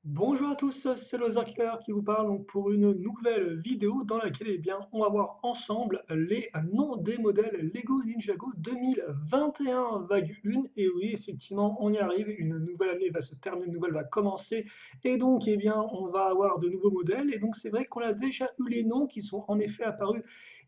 Bonjour à tous, c'est Lozarkiller qui vous parle donc pour une nouvelle vidéo dans laquelle on va voir ensemble les noms des modèles Lego Ninjago 2021,1. Et oui, effectivement, on y arrive, une nouvelle année va se terminer, une nouvelle va commencer et donc on va avoir de nouveaux modèles. Et donc c'est vrai qu'on a déjà eu les noms qui sont en effet apparus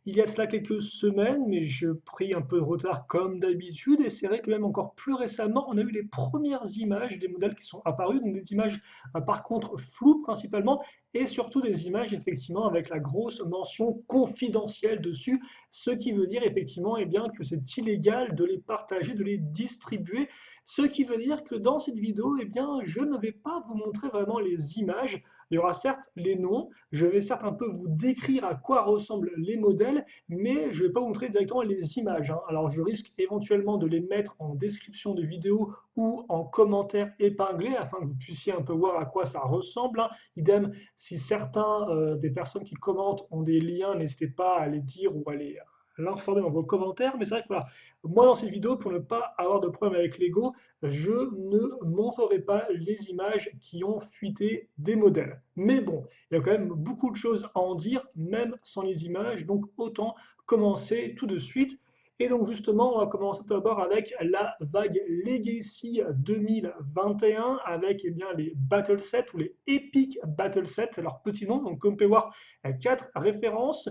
il y a cela quelques semaines, mais je pris un peu de retard comme d'habitude. Et c'est vrai que même encore plus récemment, on a eu les premières images des modèles qui sont apparus, donc des images par contre floues principalement, et surtout des images effectivement avec la grosse mention confidentielle dessus, ce qui veut dire effectivement que c'est illégal de les partager, de les distribuer, ce qui veut dire que dans cette vidéo, je ne vais pas vous montrer vraiment les images. Il y aura certes les noms, je vais certes un peu vous décrire à quoi ressemblent les modèles, mais je ne vais pas vous montrer directement les images, hein. Alors je risque éventuellement de les mettre en description de vidéo ou en commentaire épinglé afin que vous puissiez un peu voir à quoi ça ressemble, hein. Idem, si certains des personnes qui commentent ont des liens, n'hésitez pas à les dire ou à l'informer dans vos commentaires. Mais c'est vrai que voilà, moi dans cette vidéo, pour ne pas avoir de problème avec Lego, je ne montrerai pas les images qui ont fuité des modèles. Mais bon, il y a quand même beaucoup de choses à en dire, même sans les images, donc autant commencer tout de suite. Et donc justement, on va commencer d'abord avec la vague Legacy 2021 avec les Battle Sets ou les Epic Battle Sets, c'est leur petit nom. Donc comme vous pouvez voir, 4 références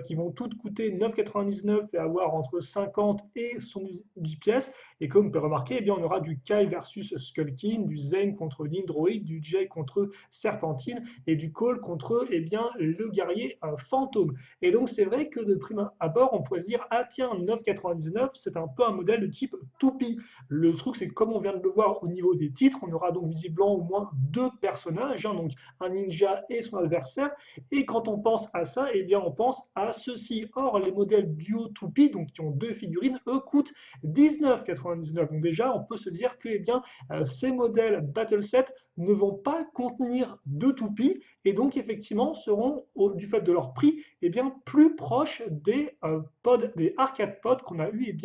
qui vont toutes coûter 9,99 et avoir entre 50 et 70 pièces. Et comme vous pouvez remarquer, on aura du Kai versus Skullkin, du Zane contre Nindroid, du Jay contre Serpentine et du Cole contre le guerrier fantôme. Et donc c'est vrai que de prime abord, on pourrait se dire, ah tiens, 9,99, c'est un peu un modèle de type toupie. Le truc, c'est que comme on vient de le voir au niveau des titres, on aura donc visiblement au moins deux personnages, hein, donc un ninja et son adversaire. Et quand on pense à ça, on pense à ceci. Or, les modèles duo toupie, donc qui ont deux figurines, eux coûtent 19,99. Donc déjà, on peut se dire que ces modèles Battle Set ne vont pas contenir de toupies et donc effectivement seront, du fait de leur prix, plus proches des pods, des arcade pods qu'on a eu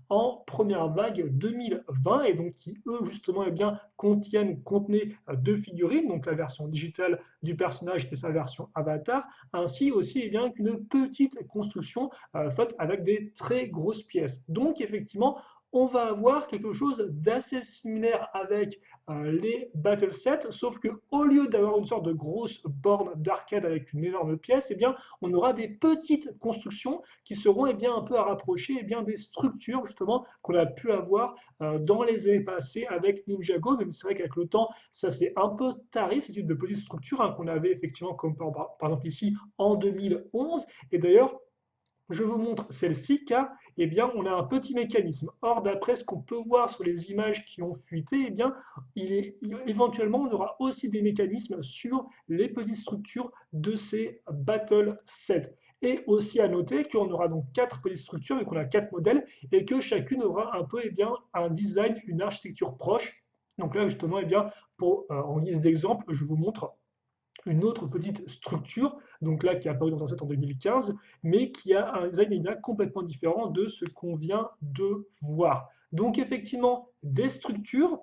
en première vague 2020 et donc qui eux justement contenaient deux figurines, donc la version digitale du personnage et sa version avatar, ainsi aussi qu'une petite construction faite avec des très grosses pièces. Donc effectivement, on va avoir quelque chose d'assez similaire avec les battle sets, sauf que au lieu d'avoir une sorte de grosse borne d'arcade avec une énorme pièce, on aura des petites constructions qui seront un peu à rapprocher des structures justement qu'on a pu avoir dans les années passées avec Ninjago, même c'est vrai qu'avec le temps, ça s'est un peu taré, ce type de petites structures qu'on avait effectivement comme par exemple ici en 2011. Et d'ailleurs, je vous montre celle-ci car on a un petit mécanisme. Or, d'après ce qu'on peut voir sur les images qui ont fuité, éventuellement, on aura aussi des mécanismes sur les petites structures de ces battle sets. Et aussi à noter qu'on aura donc quatre petites structures et qu'on a quatre modèles et que chacune aura un peu un design, une architecture proche. Donc là, justement, en guise d'exemple, je vous montre une autre petite structure, donc là qui est apparue dans un set en 2015, mais qui a un design complètement différent de ce qu'on vient de voir. Donc effectivement, des structures.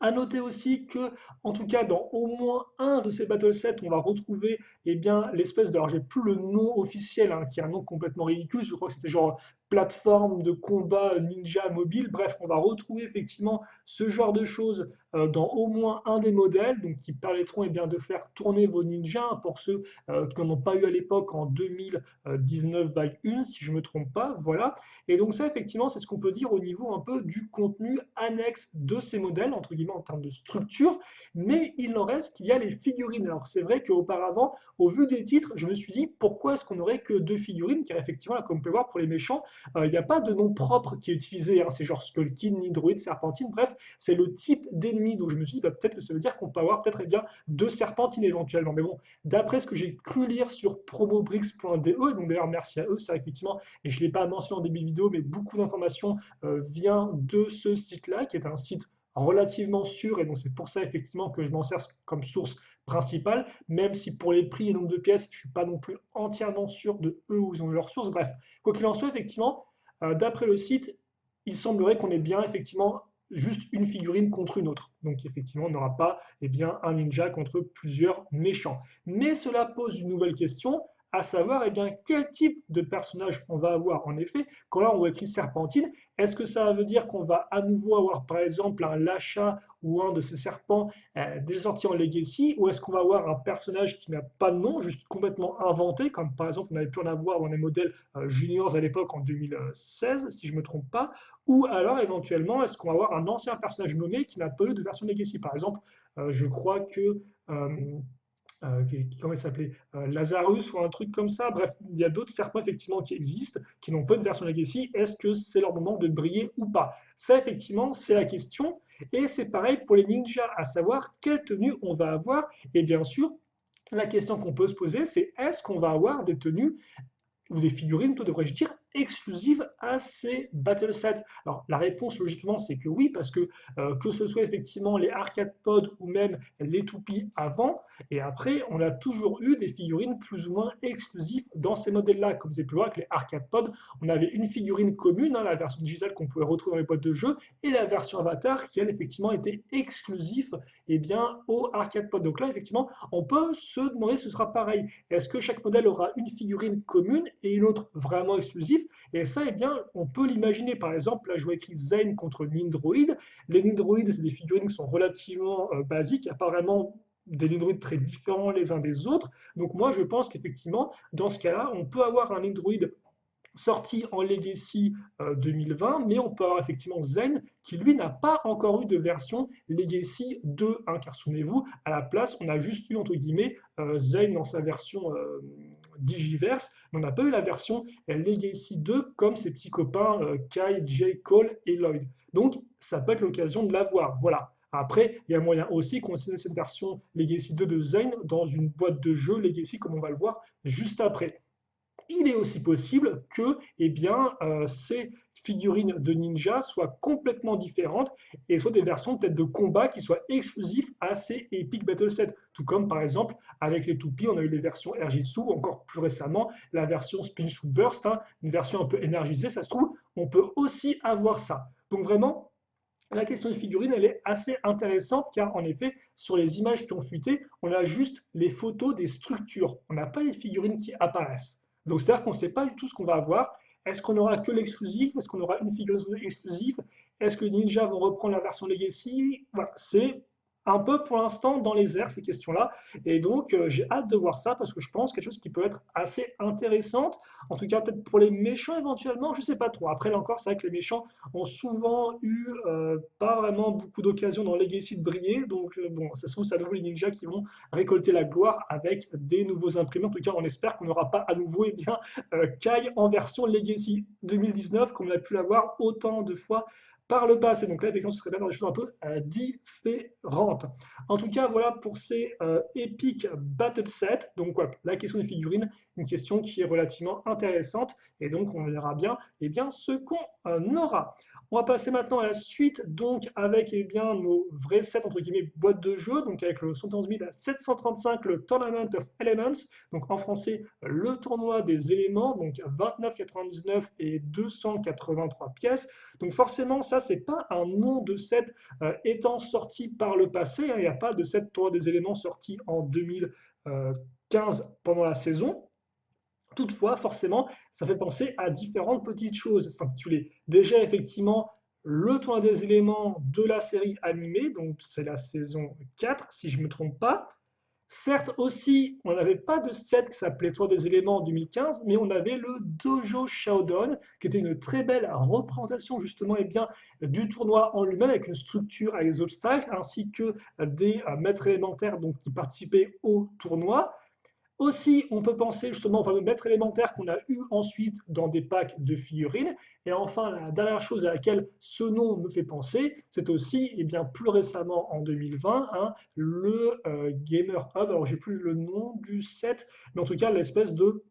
À noter aussi que, en tout cas, dans au moins un de ces battle sets, on va retrouver l'espèce de. Alors, j'ai plus le nom officiel, hein, qui est un nom complètement ridicule. Je crois que c'était genre plateforme de combat ninja mobile. Bref, on va retrouver effectivement ce genre de choses dans au moins un des modèles, donc qui permettront de faire tourner vos ninjas pour ceux qui n'en ont pas eu à l'époque en 2019-1, si je ne me trompe pas. Voilà. Et donc ça, effectivement, c'est ce qu'on peut dire au niveau un peu du contenu annexe de ces modèles, entre guillemets, en termes de structure, mais il en reste qu'il y a les figurines. Alors c'est vrai qu'auparavant, au vu des titres, je me suis dit, pourquoi est-ce qu'on n'aurait que deux figurines, car effectivement, comme on peut voir, pour les méchants, il n'y a pas de nom propre qui est utilisé, hein. C'est genre Skullkin, Nidroid, Serpentine, bref, c'est le type d'ennemi. Donc je me suis dit, peut-être que ça veut dire qu'on peut avoir peut-être deux Serpentines éventuellement. Mais bon, d'après ce que j'ai cru lire sur promobrix.de, donc d'ailleurs merci à eux, c'est effectivement, et je ne l'ai pas mentionné en début de vidéo, mais beaucoup d'informations vient de ce site-là, qui est un site relativement sûr, et donc c'est pour ça effectivement que je m'en sers comme source principale, même si pour les prix et nombre de pièces, je ne suis pas non plus entièrement sûr de eux où ils ont eu leur source. Bref, quoi qu'il en soit, effectivement, d'après le site, il semblerait qu'on ait bien effectivement juste une figurine contre une autre. Donc effectivement, on n'aura pas un ninja contre plusieurs méchants. Mais cela pose une nouvelle question, à savoir quel type de personnage on va avoir. En effet, quand là on voit écrit Serpentine, est-ce que ça veut dire qu'on va à nouveau avoir par exemple un Lacha ou un de ces serpents déjà sortis en Legacy, ou est-ce qu'on va avoir un personnage qui n'a pas de nom, juste complètement inventé, comme par exemple on avait pu en avoir dans les modèles juniors à l'époque en 2016, si je ne me trompe pas, ou alors éventuellement est-ce qu'on va avoir un ancien personnage nommé qui n'a pas eu de version Legacy. Par exemple, je crois que comment il s'appelait, Lazarus ou un truc comme ça. Bref, il y a d'autres serpents effectivement qui existent, qui n'ont pas de version Legacy. Est-ce que c'est leur moment de briller ou pas? Ça effectivement, c'est la question. Et c'est pareil pour les ninjas, à savoir quelle tenue on va avoir. Et bien sûr, la question qu'on peut se poser, c'est est-ce qu'on va avoir des tenues ou des figurines, plutôt devrais-je dire, exclusives à ces battle sets? Alors la réponse logiquement c'est que oui, parce que ce soit effectivement les arcade pods ou même les toupies avant et après, on a toujours eu des figurines plus ou moins exclusives dans ces modèles-là. Comme vous avez pu voir avec les arcade pods, on avait une figurine commune, hein, la version digitale qu'on pouvait retrouver dans les boîtes de jeu, et la version avatar qui elle effectivement était exclusive au arcade pod. Donc là effectivement, on peut se demander si ce sera pareil. Est-ce que chaque modèle aura une figurine commune et une autre vraiment exclusive? Et ça, on peut l'imaginer. Par exemple, là, je vois écrit Zen contre Nindroid. Les Nindroid, c'est des figurines qui sont relativement basiques. Il n'y a pas vraiment des Nindroid très différents les uns des autres. Donc moi, je pense qu'effectivement, dans ce cas-là, on peut avoir un Nindroid sorti en Legacy 2020, mais on peut avoir effectivement Zen qui lui n'a pas encore eu de version Legacy 2, hein, car souvenez-vous, à la place, on a juste eu entre guillemets Zen dans sa version Digiverse, mais on n'a pas eu la version Legacy 2 comme ses petits copains Kai, Jay, Cole et Lloyd. Donc ça peut être l'occasion de l'avoir. Voilà. Après, il y a moyen aussi qu'on ait cette version Legacy 2 de Zen dans une boîte de jeu Legacy, comme on va le voir juste après. Il est aussi possible que ces figurines de ninja soient complètement différentes et soient des versions peut-être de combat qui soient exclusives à ces Epic Battle Sets. Tout comme par exemple avec les toupies, on a eu les versions Erjitsu, encore plus récemment la version Spin Shoot Burst, hein, une version un peu énergisée, ça se trouve, on peut aussi avoir ça. Donc vraiment, la question des figurines, elle est assez intéressante car en effet, sur les images qui ont fuité, on a juste les photos des structures. On n'a pas les figurines qui apparaissent. Donc c'est-à-dire qu'on ne sait pas du tout ce qu'on va avoir. Est-ce qu'on aura que l'exclusif? Est-ce qu'on aura une figurine exclusive? Est-ce que les Ninja vont reprendre la version Legacy? Voilà, c'est un peu pour l'instant dans les airs ces questions-là. Et donc j'ai hâte de voir ça parce que je pense quelque chose qui peut être assez intéressante. En tout cas, peut-être pour les méchants éventuellement, je ne sais pas trop. Après, là encore, c'est vrai que les méchants ont souvent eu pas vraiment beaucoup d'occasions dans Legacy de briller. Donc bon, ça se trouve, c'est à nouveau les ninjas qui vont récolter la gloire avec des nouveaux imprimés. En tout cas, on espère qu'on n'aura pas à nouveau Kai en version Legacy 2019 comme on a pu l'avoir autant de fois par le passé. Donc là, effectivement, ce serait bien dans des choses un peu différentes. En tout cas, voilà pour ces Epic Battle Set. Donc, ouais, la question des figurines, une question qui est relativement intéressante. Et donc, on verra bien, ce qu'on aura. On va passer maintenant à la suite, donc avec nos vrais sets, entre guillemets, boîtes de jeu, donc avec le 111 735, le Tournament of Elements, donc en français, le tournoi des éléments, donc 29,99 et 283 pièces. Donc forcément, ça, c'est pas un nom de set étant sorti par le passé, hein, il n'y a pas de set tournoi des éléments sorti en 2015 pendant la saison. Toutefois, forcément, ça fait penser à différentes petites choses. C'est intitulé déjà effectivement le tournoi des éléments de la série animée, donc c'est la saison 4 si je ne me trompe pas. Certes aussi, on n'avait pas de set qui s'appelait Tournoi des éléments en 2015, mais on avait le Dojo Shodown, qui était une très belle représentation justement du tournoi en lui-même, avec une structure, avec des obstacles, ainsi que des maîtres élémentaires donc, qui participaient au tournoi. Aussi, on peut penser justement au fameux maître élémentaire qu'on a eu ensuite dans des packs de figurines. Et enfin, la dernière chose à laquelle ce nom me fait penser, c'est aussi, plus récemment en 2020, hein, le Gamer Hub. Alors, j'ai plus le nom du set, mais en tout cas, l'espèce de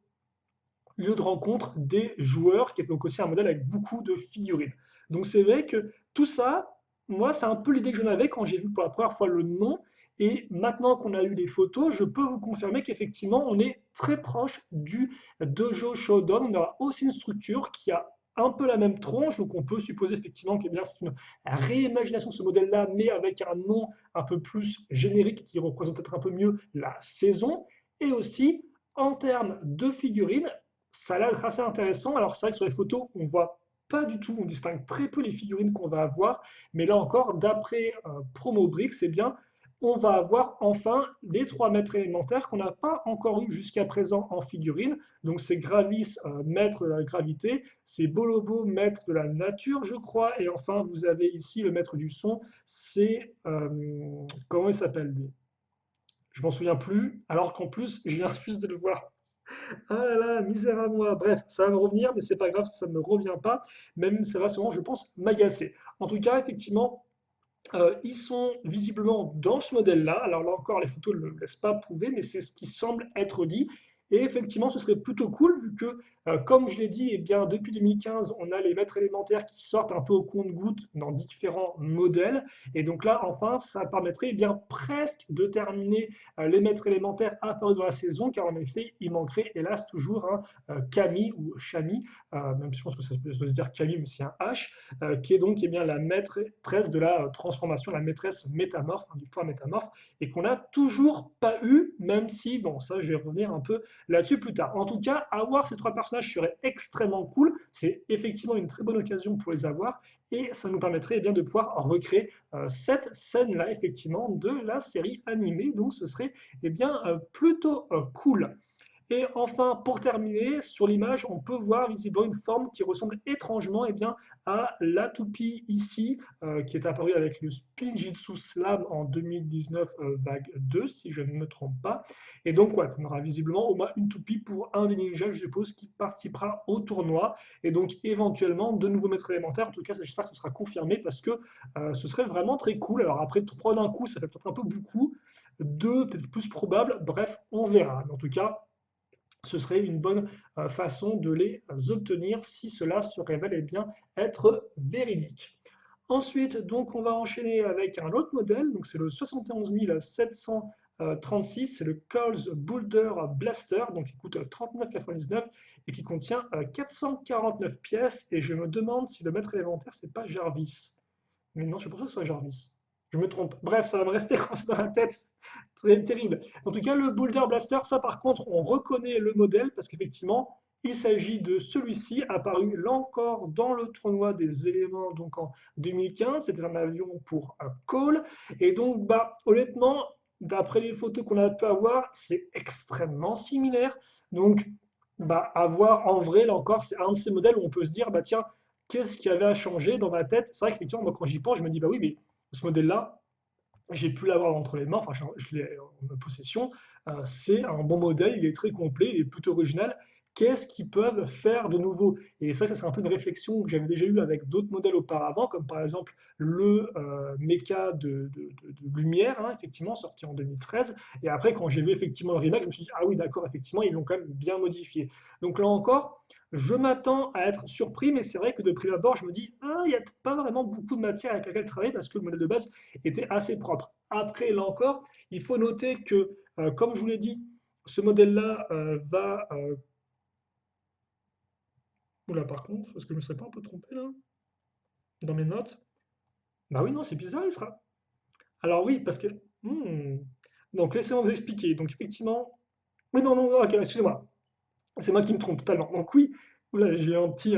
lieu de rencontre des joueurs, qui est donc aussi un modèle avec beaucoup de figurines. Donc, c'est vrai que tout ça, moi, c'est un peu l'idée que j'en avais quand j'ai vu pour la première fois le nom. Et maintenant qu'on a eu les photos, je peux vous confirmer qu'effectivement, on est très proche du Dojo Shodown. On a aussi une structure qui a un peu la même tronche, donc on peut supposer effectivement que eh bien, c'est une réimagination de ce modèle-là, mais avec un nom un peu plus générique qui représente peut-être un peu mieux la saison. Et aussi, en termes de figurines, ça a l'air assez intéressant. Alors c'est vrai que sur les photos, on voit pas du tout, on distingue très peu les figurines qu'on va avoir, mais là encore, d'après Promobrix, eh bien, on va avoir enfin les trois maîtres élémentaires qu'on n'a pas encore eu jusqu'à présent en figurine. Donc c'est Gravis, maître de la gravité, c'est Bolobo, maître de la nature, je crois, et enfin vous avez ici le maître du son, c'est comment il s'appelle lui? Je m'en souviens plus, alors qu'en plus je viens juste de le voir. Ah là là, misère à moi. Bref, ça va me revenir, mais c'est pas grave, ça ne me revient pas. Même ça va souvent, je pense, m'agacer. En tout cas, effectivement, ils sont visiblement dans ce modèle-là. Alors là encore, les photos ne le laissent pas prouver, mais c'est ce qui semble être dit. Et effectivement, ce serait plutôt cool vu que, comme je l'ai dit, eh bien, depuis 2015, on a les maîtres élémentaires qui sortent un peu au compte-gouttes dans différents modèles. Et donc là, enfin, ça permettrait eh bien, presque de terminer les maîtres élémentaires apparus dans la saison, car en effet, il manquerait hélas toujours un Camille ou Chami, même si je pense que ça peut se dire Camille, mais c'est un H, qui est donc eh bien, la maîtresse de la transformation, la maîtresse métamorphe, hein, du point métamorphe, et qu'on n'a toujours pas eu, même si, bon, ça je vais revenir un peu là-dessus plus tard. En tout cas, avoir ces trois personnages serait extrêmement cool, c'est effectivement une très bonne occasion pour les avoir, et ça nous permettrait eh bien, de pouvoir recréer cette scène-là, effectivement, de la série animée, donc ce serait eh bien, plutôt cool. Et enfin, pour terminer, sur l'image, on peut voir visiblement une forme qui ressemble étrangement eh bien, à la toupie ici, qui est apparue avec le Spinjitzu Slam en 2019 vague 2, si je ne me trompe pas. Et donc, ouais, on aura visiblement au moins une toupie pour un des ninjas, je suppose, qui participera au tournoi. Et donc, éventuellement, de nouveaux maîtres élémentaires. En tout cas, j'espère que ce sera confirmé parce que ce serait vraiment très cool. Alors après, trois d'un coup, ça fait peut-être un peu beaucoup. Deux, peut-être plus probable. Bref, on verra. Mais en tout cas, ce serait une bonne façon de les obtenir si cela se révèle eh bien, être véridique. Ensuite, donc, on va enchaîner avec un autre modèle, donc c'est le 71 736, c'est le Coles Boulder Blaster, donc qui coûte 39,99 et qui contient 449 pièces, et je me demande si le maître élémentaire c'est pas Jarvis. Mais non, je pense que ce soit Jarvis. Je me trompe. Bref, ça va me rester coincé dans la tête. Très terrible. En tout cas, le Boulder Blaster, ça par contre, on reconnaît le modèle parce qu'effectivement, il s'agit de celui-ci, apparu là encore dans le tournoi des éléments donc en 2015. C'était un avion pour un call. Et donc, bah, honnêtement, d'après les photos qu'on a pu avoir, c'est extrêmement similaire. Donc, bah, à voir en vrai, là encore, c'est un de ces modèles où on peut se dire, bah tiens, qu'est-ce qui avait à changer dans ma tête? C'est vrai qu'effectivement, moi, quand j'y pense, je me dis, bah oui, mais ce modèle-là, j'ai pu l'avoir entre les mains, enfin je l'ai en possession, c'est un bon modèle, il est très complet, il est plutôt original. Qu'est-ce qu'ils peuvent faire de nouveau? Et ça c'est un peu une réflexion que j'avais déjà eue avec d'autres modèles auparavant, comme par exemple le Mecha de Lumière, hein, effectivement, sorti en 2013. Et après, quand j'ai vu effectivement le remake, je me suis dit, ah oui, d'accord, effectivement, ils l'ont quand même bien modifié. Donc là encore, je m'attends à être surpris, mais c'est vrai que de prime abord, je me dis, ah, il n'y a pas vraiment beaucoup de matière avec laquelle travailler parce que le modèle de base était assez propre. Après, là encore, il faut noter que, comme je vous l'ai dit, ce modèle-là va... Oula, par contre, est-ce que je ne me serais pas un peu trompé là, dans mes notes? Bah oui, non, c'est bizarre, il sera. Alors oui, parce que... hmm. Donc, laissez-moi vous expliquer. Donc, effectivement... Oui, non, non, ok, excusez-moi. C'est moi qui me trompe totalement. Donc oui, oula, j'ai eu un petit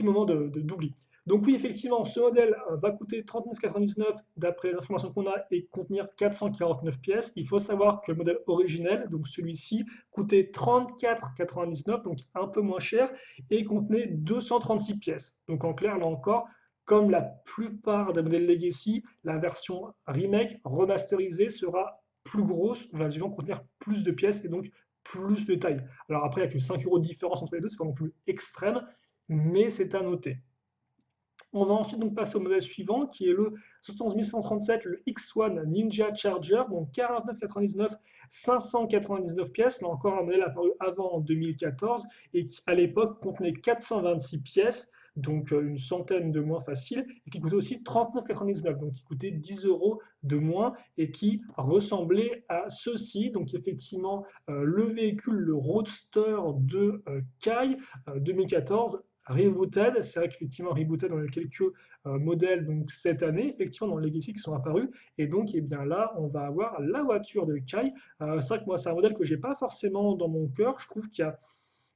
moment d'oubli. Donc oui, effectivement, ce modèle va coûter 39,99 d'après les informations qu'on a et contenir 449 pièces. Il faut savoir que le modèle originel, donc celui-ci, coûtait 34,99, donc un peu moins cher, et contenait 236 pièces. Donc en clair, là encore, comme la plupart des modèles Legacy, la version remake remasterisée sera plus grosse, va disons contenir plus de pièces et donc plus de taille. Alors après, il n'y a que 5 euros de différence entre les deux, c'est pas non plus extrême, mais c'est à noter. On va ensuite donc passer au modèle suivant qui est le 71137, le X1 Ninja Charger, donc 49,99, 599 pièces. Là encore, un modèle apparu avant en 2014 et qui à l'époque contenait 426 pièces, donc une centaine de moins facile, et qui coûtait aussi 39,99, donc qui coûtait 10 euros de moins et qui ressemblait à ceci. Donc effectivement, le véhicule, le Roadster de Kai 2014 rebooted. C'est vrai qu'effectivement, rebooted, on a quelques modèles donc cette année, effectivement, dans le Legacy qui sont apparus. Et donc, eh bien là, on va avoir la voiture de Kai. C'est vrai que moi, c'est un modèle que j'ai pas forcément dans mon cœur. Je trouve qu'il y a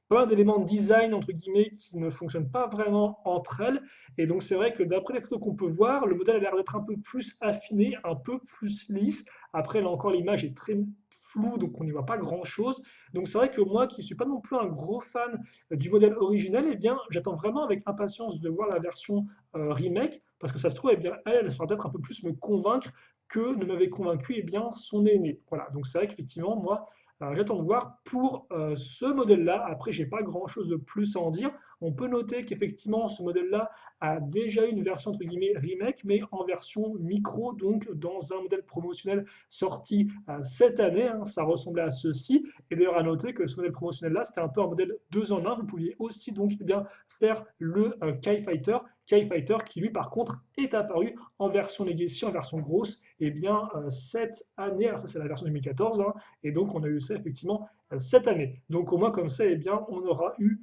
pas mal d'éléments de design entre guillemets qui ne fonctionnent pas vraiment entre elles. Et donc c'est vrai que d'après les photos qu'on peut voir, le modèle a l'air d'être un peu plus affiné, un peu plus lisse. Après là encore l'image est très floue donc on n'y voit pas grand chose. Donc c'est vrai que moi qui suis pas non plus un gros fan du modèle originel, eh bien j'attends vraiment avec impatience de voir la version remake parce que ça se trouve eh bien elle sera peut-être un peu plus me convaincre que ne m'avait convaincu eh bien son aîné. Voilà donc c'est vrai qu'effectivement moi j'attends de voir pour ce modèle-là. Après, j'ai pas grand-chose de plus à en dire. On peut noter qu'effectivement, ce modèle-là a déjà une version entre guillemets remake, mais en version micro, donc dans un modèle promotionnel sorti cette année. Hein, ça ressemblait à ceci. Et d'ailleurs, à noter que ce modèle promotionnel-là, c'était un peu un modèle 2 en 1. Vous pouviez aussi donc eh bien faire le Kai Fighter. Kai Fighter qui lui par contre est apparu en version Legacy, en version grosse, et bien cette année, alors ça c'est la version 2014, hein, et donc, on a eu ça effectivement cette année. Donc, au moins, comme ça, eh bien, on aura eu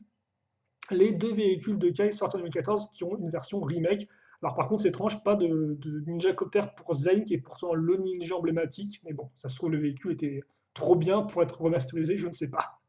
les deux véhicules de Kai sortis en 2014 qui ont une version remake. Alors, par contre, c'est étrange, pas de Ninja Copter pour Zayn, qui est pourtant le ninja emblématique. Mais bon, ça se trouve, le véhicule était trop bien pour être remasterisé, je ne sais pas.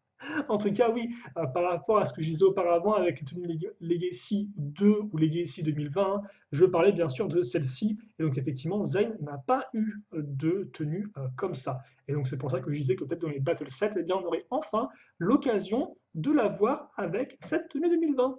En tout cas, oui, par rapport à ce que je disais auparavant avec les tenues Legacy 2 ou Legacy 2020, hein, je parlais bien sûr de celle-ci. Et donc, effectivement, Zayn n'a pas eu de tenue comme ça. Et donc, c'est pour ça que je disais que peut-être dans les Battle Sets, eh bien, on aurait enfin l'occasion de la voir avec cette tenue 2020.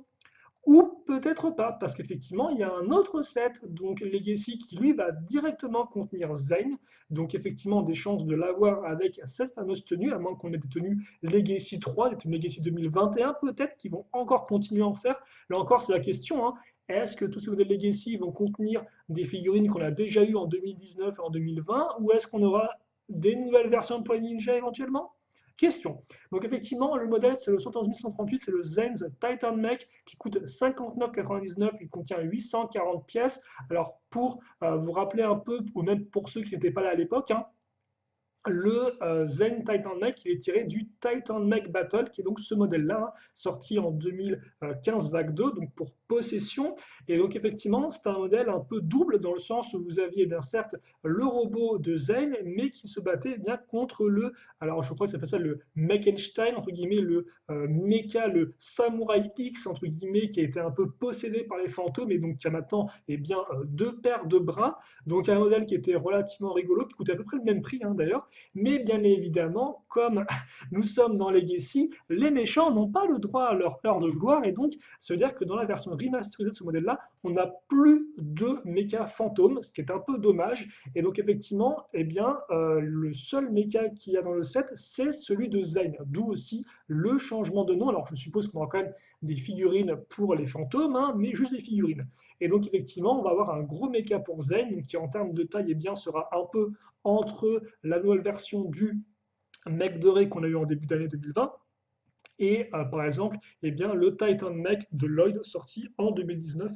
Ou peut-être pas, parce qu'effectivement, il y a un autre set, donc Legacy, qui lui va directement contenir Zayn. Donc effectivement, des chances de l'avoir avec cette fameuse tenue, à moins qu'on ait des tenues Legacy 3, des tenues Legacy 2021 peut-être, qui vont encore continuer à en faire. Là encore, c'est la question, hein. Est-ce que tous ces modèles Legacy vont contenir des figurines qu'on a déjà eues en 2019 et en 2020, ou est-ce qu'on aura des nouvelles versions pour les ninjas éventuellement? Question. Donc effectivement, le modèle, c'est le 111 c'est le Zenz Titan Mech qui coûte 59,99, il contient 840 pièces. Alors pour vous rappeler un peu, ou même pour ceux qui n'étaient pas là à l'époque, hein, le Zen Titan Mech, il est tiré du Titan Mech Battle, qui est donc ce modèle-là, hein, sorti en 2015 vague 2, donc pour possession. Et donc effectivement, c'est un modèle un peu double dans le sens où vous aviez bien certes le robot de Zen, mais qui se battait bien contre le, alors je crois que ça fait ça le Mechenstein, entre guillemets, le mecha, le Samurai X, entre guillemets, qui a été un peu possédé par les fantômes et donc qui a maintenant eh bien, deux paires de bras. Donc un modèle qui était relativement rigolo, qui coûtait à peu près le même prix hein, d'ailleurs. Mais bien évidemment, comme nous sommes dans Legacy, les méchants n'ont pas le droit à leur heure de gloire. Et donc, ça veut dire que dans la version remasterisée de ce modèle-là, on n'a plus de méca fantômes, ce qui est un peu dommage. Et donc, effectivement, eh bien, le seul méca qu'il y a dans le set, c'est celui de Zayn. D'où aussi le changement de nom. Alors, je suppose qu'on aura quand même des figurines pour les fantômes, hein, mais juste des figurines. Et donc, effectivement, on va avoir un gros méca pour Zayn, qui en termes de taille, eh bien, sera un peu entre la nouvelle version du mec doré qu'on a eu en début d'année 2020 et par exemple eh bien, le Titan Mech de Lloyd sorti en 2019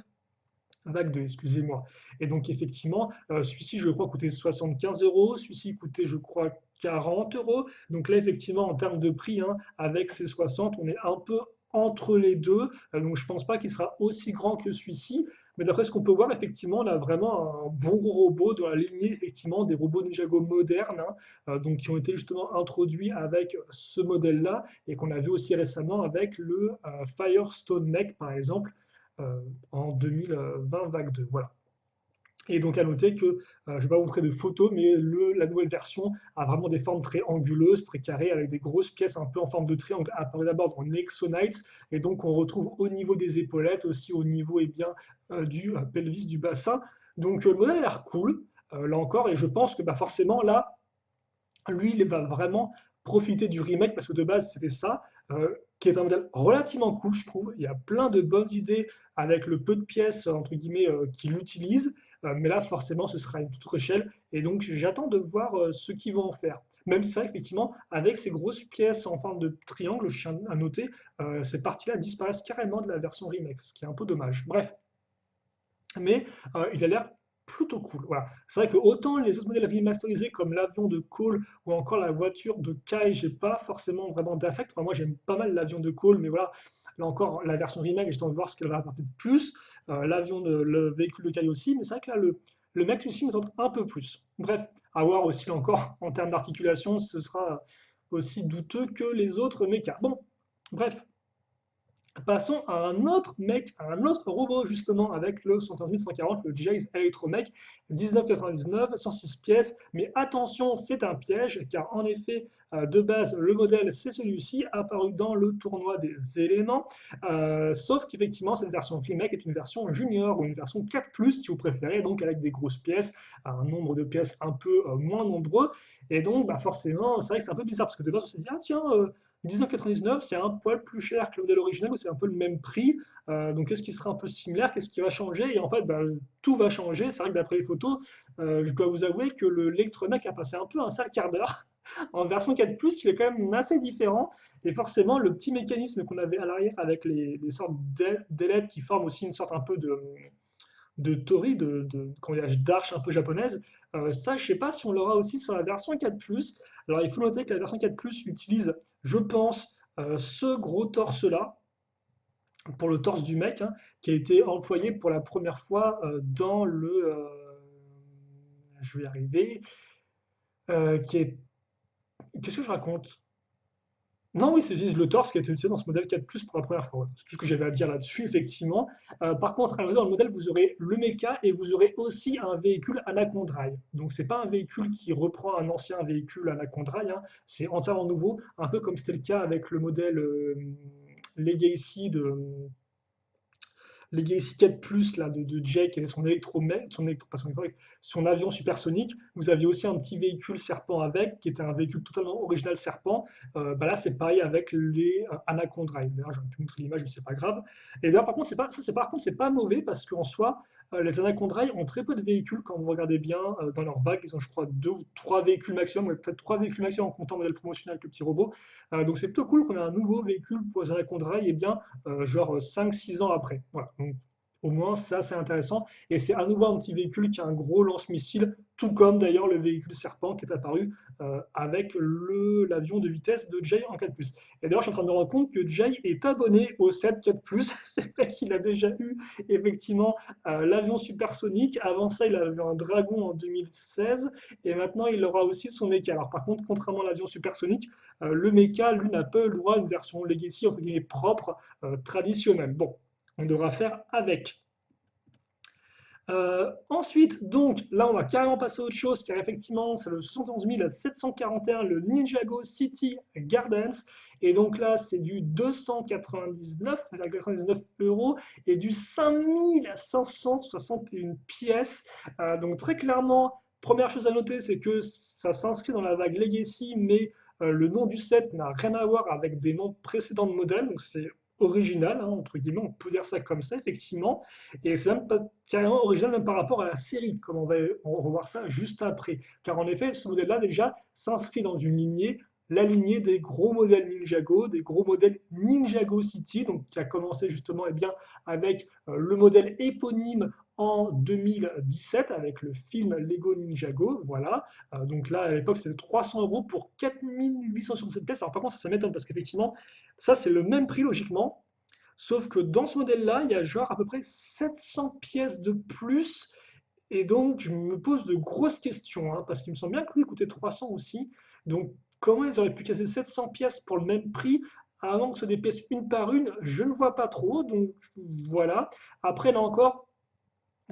vague 2, excusez-moi. Et donc effectivement, celui-ci je crois coûtait 75 euros, celui-ci coûtait je crois 40 euros. Donc là effectivement en termes de prix, hein, avec ces 60, on est un peu entre les deux. Donc je pense pas qu'il sera aussi grand que celui-ci. Mais d'après ce qu'on peut voir, effectivement, on a vraiment un bon gros robot dans la lignée effectivement des robots Ninjago modernes, hein, donc qui ont été justement introduits avec ce modèle-là et qu'on a vu aussi récemment avec le Firestone Mech par exemple en 2020 vague 2. Voilà. Et donc à noter que, je ne vais pas vous montrer de photos, mais la nouvelle version a vraiment des formes très anguleuses, très carrées, avec des grosses pièces un peu en forme de triangle, apparaît d'abord dans Nexonite, et donc on retrouve au niveau des épaulettes, aussi au niveau eh bien, du pelvis, du bassin. Donc le modèle a l'air cool, là encore, et je pense que bah, forcément là, lui, il va vraiment profiter du remake parce que de base, c'était ça, qui est un modèle relativement cool, je trouve. Il y a plein de bonnes idées avec le peu de pièces, entre guillemets, qu'il utilise. Mais là, forcément, ce sera une toute autre échelle. Et donc, j'attends de voir ce qu'ils vont en faire. Même si ça, effectivement, avec ces grosses pièces en forme de triangle, je tiens à noter, ces parties-là disparaissent carrément de la version remake, ce qui est un peu dommage. Bref, mais il a l'air plutôt cool. Voilà. C'est vrai que autant les autres modèles remasterisés comme l'avion de Cole ou encore la voiture de Kai, j'ai pas forcément vraiment d'affect. Enfin, moi j'aime pas mal l'avion de Cole, mais voilà, Là encore, la version remake, j'attends de voir ce qu'elle va apporter de plus. Le véhicule de Kai aussi, mais c'est vrai que là, le mec aussi me tente un peu plus. Bref, à voir aussi là encore, en termes d'articulation, ce sera aussi douteux que les autres mechas. Bon, bref, passons à un autre mec, à un autre robot justement avec le 140, le Jace Electromech 1999, 106 pièces. Mais attention, c'est un piège car en effet, de base, le modèle c'est celui-ci, apparu dans le tournoi des éléments. Sauf qu'effectivement, cette version remake est une version junior ou une version 4+, si vous préférez, donc avec des grosses pièces, un nombre de pièces un peu moins nombreux. Et donc, bah forcément, c'est vrai que c'est un peu bizarre parce que de base, on s'est dit, ah tiens, 19,99, c'est un poil plus cher que le modèle original, ou c'est un peu le même prix. Donc, qu'est-ce qui sera un peu similaire? Qu'est-ce qui va changer? Et en fait, bah, tout va changer. C'est vrai que d'après les photos, je dois vous avouer que le Lectromech a passé un peu un sale quart d'heure. En version 4+, il est quand même assez différent. Et forcément, le petit mécanisme qu'on avait à l'arrière avec les sortes d'ailettes qui forment aussi une sorte un peu de tori, d'arche un peu japonaise. Ça, je ne sais pas si on l'aura aussi sur la version 4+. Alors, il faut noter que la version 4+, utilise, je pense, ce gros torse-là, pour le torse du mec, hein, qui a été employé pour la première fois dans je vais y arriver. Qui est... Qu'est-ce que je raconte? Non, oui, c'est juste le torse qui a été utilisé dans ce modèle 4+, pour la première fois. Ouais. C'est tout ce que j'avais à dire là-dessus, effectivement. Par contre, dans le modèle, vous aurez le mecha et vous aurez aussi un véhicule Anacondrail. Donc, c'est pas un véhicule qui reprend un ancien véhicule Anacondrail, hein. C'est entièrement nouveau, un peu comme c'était le cas avec le modèle Legacy Legacy 4+, là, de Jake et son avion supersonique. Vous aviez aussi un petit véhicule serpent avec, qui était un véhicule totalement original serpent. Bah là, c'est pareil avec les Anacondrail. D'ailleurs, j'aurais pu montrer l'image, mais c'est pas grave. Et d'ailleurs, par contre, c'est pas mauvais parce qu'en soi, les Anacondrail ont très peu de véhicules quand vous regardez bien dans leur vague. Ils ont, je crois, 2 ou 3 véhicules maximum, ou peut-être 3 véhicules maximum en comptant le modèle promotionnel avec le petit robot. Donc c'est plutôt cool qu'on ait un nouveau véhicule pour les Anacondrail, et bien genre 5-6 ans après. Voilà. Donc, au moins, ça, c'est intéressant. Et c'est à nouveau un petit véhicule qui a un gros lance-missile, tout comme d'ailleurs le véhicule Serpent qui est apparu avec l'avion de vitesse de Jay en 4+. Et d'ailleurs, je suis en train de me rendre compte que Jay est abonné au 7 4+. C'est vrai qu'il a déjà eu effectivement l'avion supersonique. Avant ça, il avait eu un Dragon en 2016. Et maintenant, il aura aussi son mecha. Alors, par contre, contrairement à l'avion supersonique, le mecha, lui, n'a pas eu le droit à une version Legacy, entre guillemets, propre, traditionnelle. Bon, on devra faire avec. Ensuite, donc, là, on va carrément passer à autre chose, car effectivement, c'est le 71 741, le Ninjago City Gardens. Et donc là, c'est du 299,99 euros et du 5561 pièces. Donc, très clairement, première chose à noter, c'est que ça s'inscrit dans la vague Legacy, mais le nom du set n'a rien à voir avec des noms précédents de modèles. Donc, c'est original, hein, entre guillemets, on peut dire ça comme ça, effectivement. Et c'est même pas carrément original même par rapport à la série, comme on va revoir ça juste après. Car en effet, ce modèle-là, déjà, s'inscrit dans une lignée, la lignée des gros modèles Ninjago, des gros modèles Ninjago City, donc qui a commencé justement bien, avec le modèle éponyme en 2017 avec le film Lego Ninjago. Voilà. Donc là, à l'époque, c'était 300 euros pour 4867 pièces. Alors par contre, ça m'étonne parce qu'effectivement, ça c'est le même prix logiquement. Sauf que dans ce modèle-là, il y a genre à peu près 700 pièces de plus. Et donc, je me pose de grosses questions, hein, parce qu'il me semble bien que lui coûtait 300 aussi. Donc, comment ils auraient pu casser 700 pièces pour le même prix avant que ce soit des pièces une par une? Je ne vois pas trop. Donc, voilà. Après, là encore,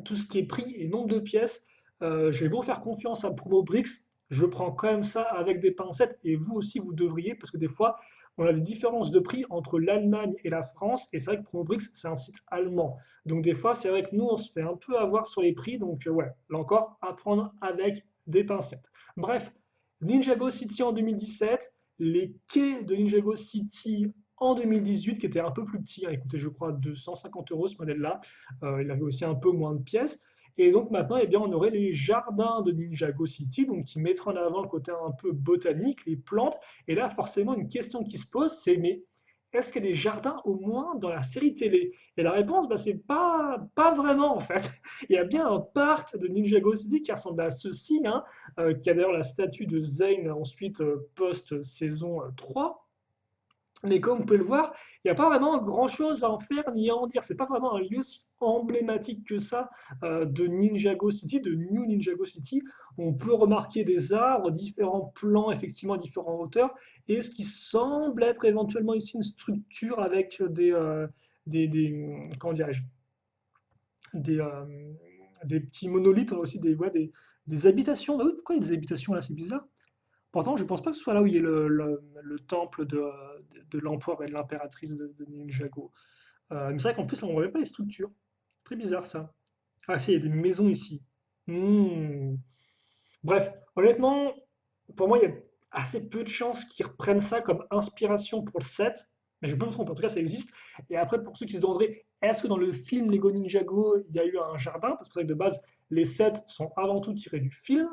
tout ce qui est prix et nombre de pièces, je vais vous faire confiance à Promo Brix. Je prends quand même ça avec des pincettes et vous aussi vous devriez parce que des fois on a des différences de prix entre l'Allemagne et la France et c'est vrai que Promobrix c'est un site allemand. Donc des fois c'est vrai que nous on se fait un peu avoir sur les prix donc ouais, là encore à prendre avec des pincettes. Bref, Ninjago City en 2017, les quais de Ninjago City en 2018 qui étaient un peu plus petits, hein, il coûtait je crois 250 euros ce modèle-là, il avait aussi un peu moins de pièces. Et donc maintenant, eh bien, on aurait les jardins de Ninjago City, donc qui mettraient en avant le côté un peu botanique, les plantes. Et là, forcément, une question qui se pose, c'est mais est-ce qu'il y a des jardins au moins dans la série télé? Et la réponse, bah, c'est pas vraiment en fait. Il y a bien un parc de Ninjago City qui ressemble à ceci, hein, qui a d'ailleurs la statue de Zane ensuite post-saison 3. Mais comme vous pouvez le voir, il n'y a pas vraiment grand-chose à en faire ni à en dire. C'est pas vraiment un lieu si emblématique que ça de Ninjago City, de New Ninjago City. On peut remarquer des arbres, différents plans, effectivement, à différentes hauteurs, et ce qui semble être éventuellement ici une structure avec comment dirais-je, des, euh, des petits monolithes, on a aussi des habitations. Ah oui, pourquoi il y a des habitations là? C'est bizarre. Pourtant, je pense pas que ce soit là où il y a le temple de l'empereur et de l'impératrice de Ninjago. Mais c'est vrai qu'en plus, on ne voit même pas les structures. Très bizarre ça. Ah si, il y a des maisons ici. Hmm. Bref, honnêtement, pour moi, il y a assez peu de chances qu'ils reprennent ça comme inspiration pour le set. Mais je peux me tromper, en tout cas, ça existe. Et après, pour ceux qui se demanderaient, est-ce que dans le film Lego Ninjago, il y a eu un jardin? Parce que c'est vrai que de base, les sets sont avant tout tirés du film.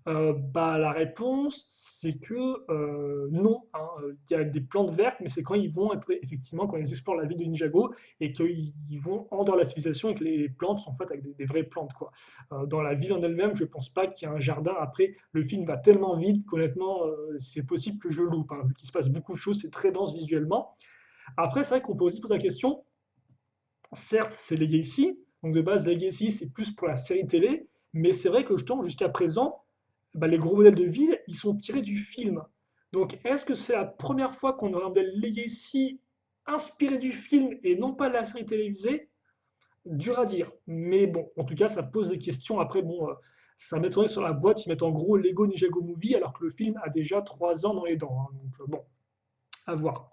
Bah, la réponse, c'est que non, hein. Il y a des plantes vertes, mais c'est quand ils vont être effectivement quand ils explorent la ville de Ninjago et qu'ils vont en dehors de la civilisation et que les plantes sont faites avec des vraies plantes, quoi. Dans la ville en elle-même, je pense pas qu'il y ait un jardin. Après, le film va tellement vite qu'honnêtement, c'est possible que je loupe, hein, vu qu'il se passe beaucoup de choses, c'est très dense visuellement. Après, c'est vrai qu'on peut aussi se poser la question, certes, c'est Legacy, donc de base, Legacy, c'est plus pour la série télé, mais c'est vrai que jusqu'à présent, bah, les gros modèles de ville, ils sont tirés du film. Donc, est-ce que c'est la première fois qu'on aura un modèle Legacy inspiré du film et non pas de la série télévisée? Dur à dire. Mais bon, en tout cas, ça pose des questions. Après, bon, ça m'étonnerait que sur la boîte, ils mettent en gros Lego Ninjago Movie, alors que le film a déjà 3 ans dans les dents, hein. Donc, bon, à voir.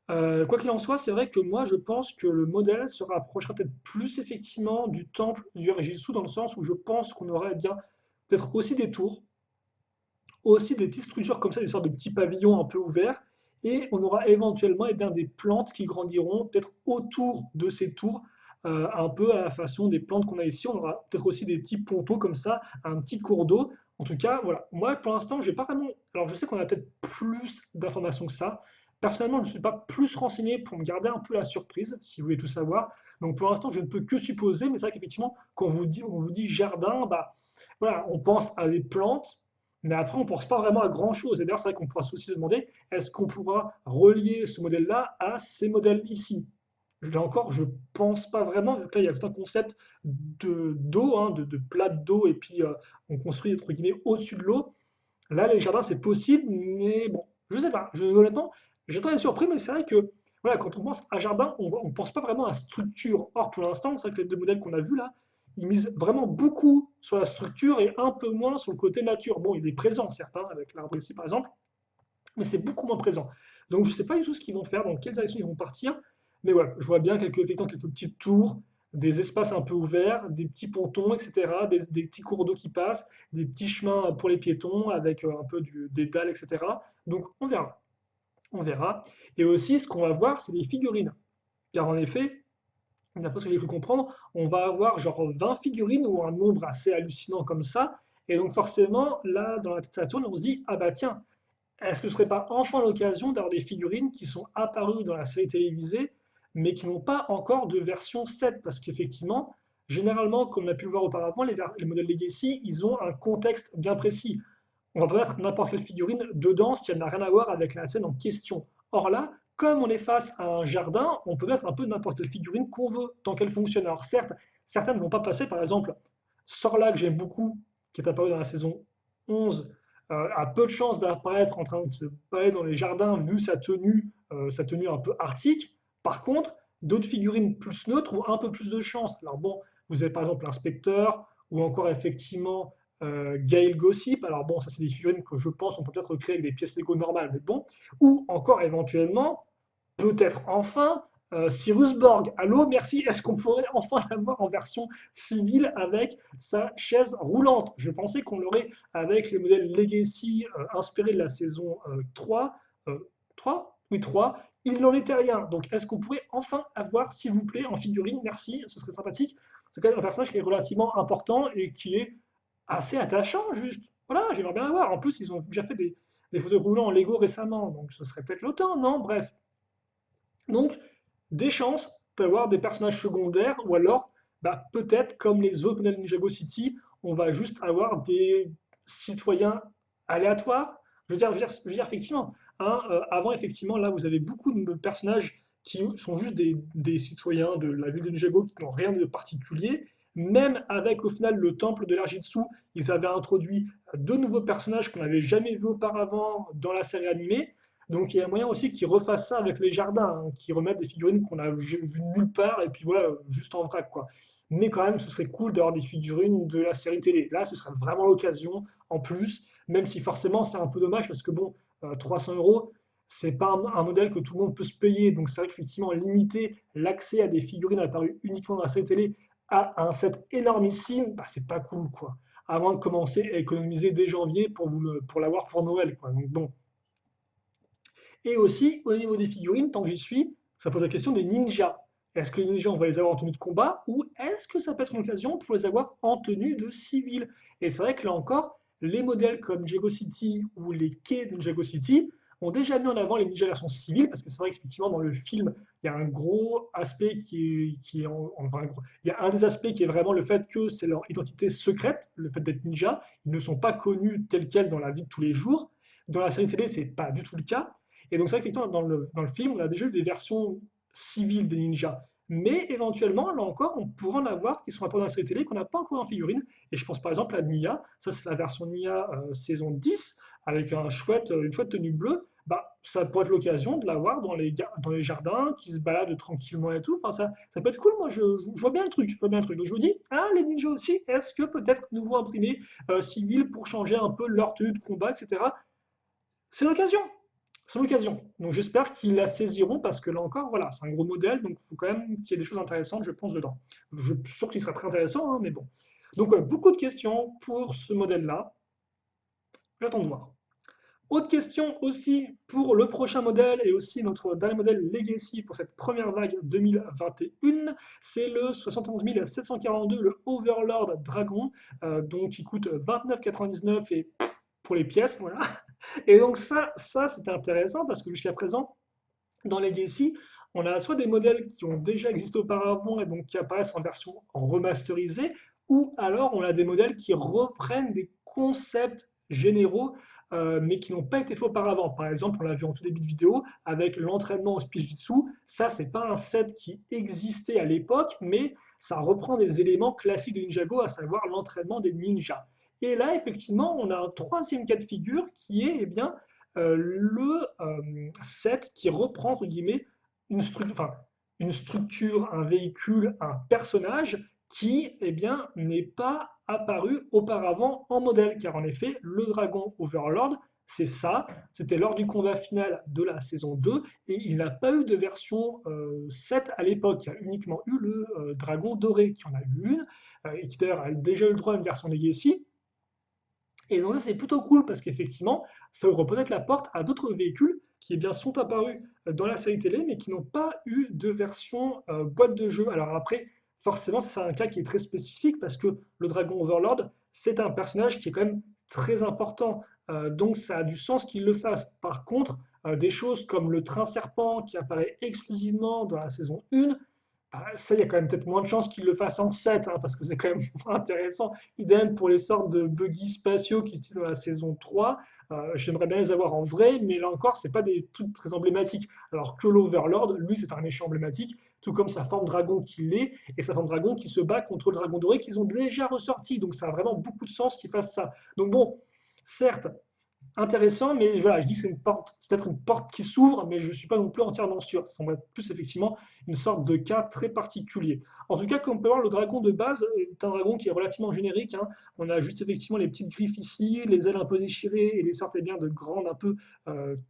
Quoi qu'il en soit, c'est vrai que moi, je pense que le modèle se rapprochera peut-être plus effectivement du temple du Rjitsu, dans le sens où je pense qu'on aurait eh bien peut-être aussi des tours, aussi des petites structures comme ça, des sortes de petits pavillons un peu ouverts, et on aura éventuellement eh bien, des plantes qui grandiront peut-être autour de ces tours, un peu à la façon des plantes qu'on a ici. On aura peut-être aussi des petits pontos comme ça, un petit cours d'eau. En tout cas, voilà. Moi, pour l'instant, j'ai pas vraiment. Alors, je sais qu'on a peut-être plus d'informations que ça. Personnellement, je ne suis pas plus renseigné pour me garder un peu la surprise, si vous voulez tout savoir. Donc, pour l'instant, je ne peux que supposer, mais c'est vrai qu'effectivement, quand on vous dit jardin, bah, voilà, on pense à des plantes, mais après, on ne pense pas vraiment à grand-chose. Et d'ailleurs, c'est vrai qu'on pourra aussi se demander, est-ce qu'on pourra relier ce modèle-là à ces modèles ici? Là encore, je pense pas vraiment, vu que là, il y a tout un concept d'eau, hein, de plate d'eau, et puis on construit, entre guillemets, au-dessus de l'eau. Là, les jardins, c'est possible, mais bon, je sais pas. Honnêtement, j'étais très surpris, mais c'est vrai que voilà, quand on pense à jardin, on ne pense pas vraiment à structure. Or, pour l'instant, c'est vrai que les deux modèles qu'on a vus là, ils misent vraiment beaucoup sur la structure et un peu moins sur le côté nature. Bon, il est présent, certains, avec l'arbre ici par exemple, mais c'est beaucoup moins présent. Donc, je ne sais pas du tout ce qu'ils vont faire, dans quelle direction ils vont partir, mais ouais, je vois bien effectivement, quelques petites tours, des espaces un peu ouverts, des petits pontons, etc., des petits cours d'eau qui passent, des petits chemins pour les piétons avec un peu des dalles, etc. Donc, on verra. On verra. Et aussi, ce qu'on va voir, c'est les figurines. Car en effet, d'après ce que j'ai cru comprendre, on va avoir genre 20 figurines ou un nombre assez hallucinant comme ça. Et donc forcément, là, dans la tête, ça tourne, on se dit, ah bah tiens, est-ce que ce serait pas enfin l'occasion d'avoir des figurines qui sont apparues dans la série télévisée, mais qui n'ont pas encore de version 7? Parce qu'effectivement, généralement, comme on a pu le voir auparavant, les modèles Legacy, ils ont un contexte bien précis. On va pas mettre n'importe quelle figurine dedans si elle n'a rien à voir avec la scène en question. Or là, comme on est face à un jardin, on peut mettre un peu n'importe quelle figurine qu'on veut, tant qu'elle fonctionne. Alors certes, certaines ne vont pas passer, par exemple, Sorla, que j'aime beaucoup, qui est apparu dans la saison 11, a peu de chances d'apparaître en train de se balader dans les jardins vu sa tenue un peu arctique. Par contre, d'autres figurines plus neutres ont un peu plus de chance. Alors bon, vous avez par exemple l'inspecteur, ou encore effectivement Gail Gossip. Alors bon, ça c'est des figurines que je pense on peut peut-être recréer avec des pièces Lego normales, mais bon. Ou encore éventuellement, peut-être enfin, Cyrus Borg. Allô, merci. Est-ce qu'on pourrait enfin l'avoir en version civile avec sa chaise roulante? Je pensais qu'on l'aurait avec les modèles Legacy inspirés de la saison 3. 3. Oui, 3. Il n'en était rien. Donc, est-ce qu'on pourrait enfin avoir, s'il vous plaît, en figurine? Merci, ce serait sympathique. C'est quand même un personnage qui est relativement important et qui est assez attachant, juste. Voilà, j'aimerais bien avoir. En plus, ils ont déjà fait des fauteuils roulants en Lego récemment, donc ce serait peut-être le temps, non? Bref. Donc, des chances peut avoir des personnages secondaires, ou alors, bah, peut-être comme les autres modèles Ninjago City, on va juste avoir des citoyens aléatoires. Je veux dire effectivement, hein. Avant, effectivement, là, vous avez beaucoup de personnages qui sont juste des citoyens de la ville de Ninjago qui n'ont rien de particulier. Même avec au final le temple de l'Arjitsu, ils avaient introduit de nouveaux personnages qu'on n'avait jamais vus auparavant dans la série animée. Donc il y a moyen aussi qu'ils refassent ça avec les jardins, hein, qu'ils remettent des figurines qu'on a vues nulle part et puis voilà, juste en vrac quoi. Mais quand même, ce serait cool d'avoir des figurines de la série télé. Là, ce serait vraiment l'occasion en plus, même si forcément c'est un peu dommage parce que bon, 300 euros, c'est pas un modèle que tout le monde peut se payer. Donc c'est vrai qu'effectivement, limiter l'accès à des figurines apparues uniquement dans la série télé à un set énormissime, bah, c'est pas cool quoi. Avant de commencer à économiser dès janvier pour l'avoir pour Noël quoi. Donc bon. Et aussi, au niveau des figurines, tant que j'y suis, ça pose la question des ninjas. Est-ce que les ninjas, on va les avoir en tenue de combat ou est-ce que ça peut être une occasion pour les avoir en tenue de civil? Et c'est vrai que là encore, les modèles comme Jago City ou les quais de Jago City ont déjà mis en avant les ninjas version civile parce que c'est vrai qu'effectivement dans le film, il y a un gros aspect il y a un des aspects qui est vraiment le fait que c'est leur identité secrète, le fait d'être ninja. Ils ne sont pas connus tels quels dans la vie de tous les jours. Dans la série télé, c'est pas du tout le cas. Et donc, c'est vrai qu'effectivement, dans le film, on a déjà eu des versions civiles des ninjas. Mais éventuellement, là encore, on pourra en avoir qui sont apparus dans la série télé qu'on n'a pas encore en figurine. Et je pense par exemple à Nia, ça c'est la version Nia saison 10, avec une chouette tenue bleue. Bah, ça pourrait être l'occasion de la voir dans les jardins, qui se balade tranquillement et tout. Enfin, ça peut être cool, moi je vois bien le truc. Je vois bien le truc. Donc je me dis, ah, les ninjas aussi, est-ce que peut-être nouveau imprimé civil pour changer un peu leur tenue de combat, etc. C'est l'occasion. C'est l'occasion. Donc j'espère qu'ils la saisiront parce que là encore, voilà, c'est un gros modèle, donc il faut quand même qu'il y ait des choses intéressantes, je pense, dedans. Je suis sûr qu'il sera très intéressant, hein, mais bon. Donc beaucoup de questions pour ce modèle-là. J'attends de voir. Autre question aussi pour le prochain modèle et aussi notre dernier modèle Legacy pour cette première vague 2021, c'est le 71 742, le Overlord Dragon, donc qui coûte 29,99 et pour les pièces, voilà. Et donc ça c'était intéressant parce que jusqu'à présent, dans Legacy, on a soit des modèles qui ont déjà existé auparavant et donc qui apparaissent en version remasterisée, ou alors on a des modèles qui reprennent des concepts généraux mais qui n'ont pas été faits auparavant. Par exemple, on l'a vu en tout début de vidéo avec l'entraînement au Spijitsu. Ça, c'est pas un set qui existait à l'époque, mais ça reprend des éléments classiques de Ninjago, à savoir l'entraînement des ninjas. Et là, effectivement, on a un troisième cas de figure qui est eh bien, le set qui reprend, entre guillemets, une structure, un véhicule, un personnage qui eh bien, n'est pas apparu auparavant en modèle. Car en effet, le dragon Overlord, c'est ça, c'était lors du combat final de la saison 2, et il n'a pas eu de version 7 à l'époque. Il y a uniquement eu le dragon doré, qui en a eu une, et qui d'ailleurs a déjà eu le droit à une version Legacy. Et donc ça c'est plutôt cool parce qu'effectivement, ça ouvre peut-être la porte à d'autres véhicules qui eh bien, sont apparus dans la série télé mais qui n'ont pas eu de version boîte de jeu. Alors après, forcément, c'est un cas qui est très spécifique parce que le Dragon Overlord, c'est un personnage qui est quand même très important. Donc ça a du sens qu'il le fasse. Par contre, des choses comme le train serpent qui apparaît exclusivement dans la saison 1, ça, il y a quand même peut-être moins de chances qu'ils le fassent en 7, hein, parce que c'est quand même moins intéressant. Idem pour les sortes de buggy spatiaux qu'ils utilisent dans la saison 3. J'aimerais bien les avoir en vrai, mais là encore, c'est pas des trucs très emblématiques. Alors que l'Overlord, lui, c'est un méchant emblématique, tout comme sa forme dragon qu'il est, et sa forme dragon qui se bat contre le dragon doré qu'ils ont déjà ressorti. Donc ça a vraiment beaucoup de sens qu'ils fassent ça. Donc bon, certes, intéressant, mais voilà, je dis que c'est une porte, c'est peut-être une porte qui s'ouvre, mais je ne suis pas non plus entièrement sûr. Ça semble être plus effectivement une sorte de cas très particulier. En tout cas, comme on peut voir, le dragon de base est un dragon qui est relativement générique, hein. On a juste effectivement les petites griffes ici, les ailes un peu déchirées et les sortes eh bien, de grandes un peu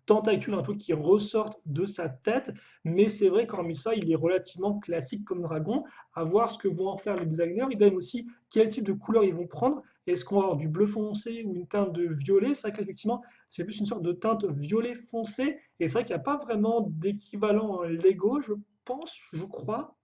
tentacules un peu qui ressortent de sa tête. Mais c'est vrai qu'hormis ça, il est relativement classique comme dragon. À voir ce que vont en faire les designers. Idem aussi quel type de couleur ils vont prendre. Est-ce qu'on va avoir du bleu foncé ou une teinte de violet? C'est vrai qu'effectivement, c'est plus une sorte de teinte violet foncé. Et c'est vrai qu'il n'y a pas vraiment d'équivalent en Lego, je pense, je crois.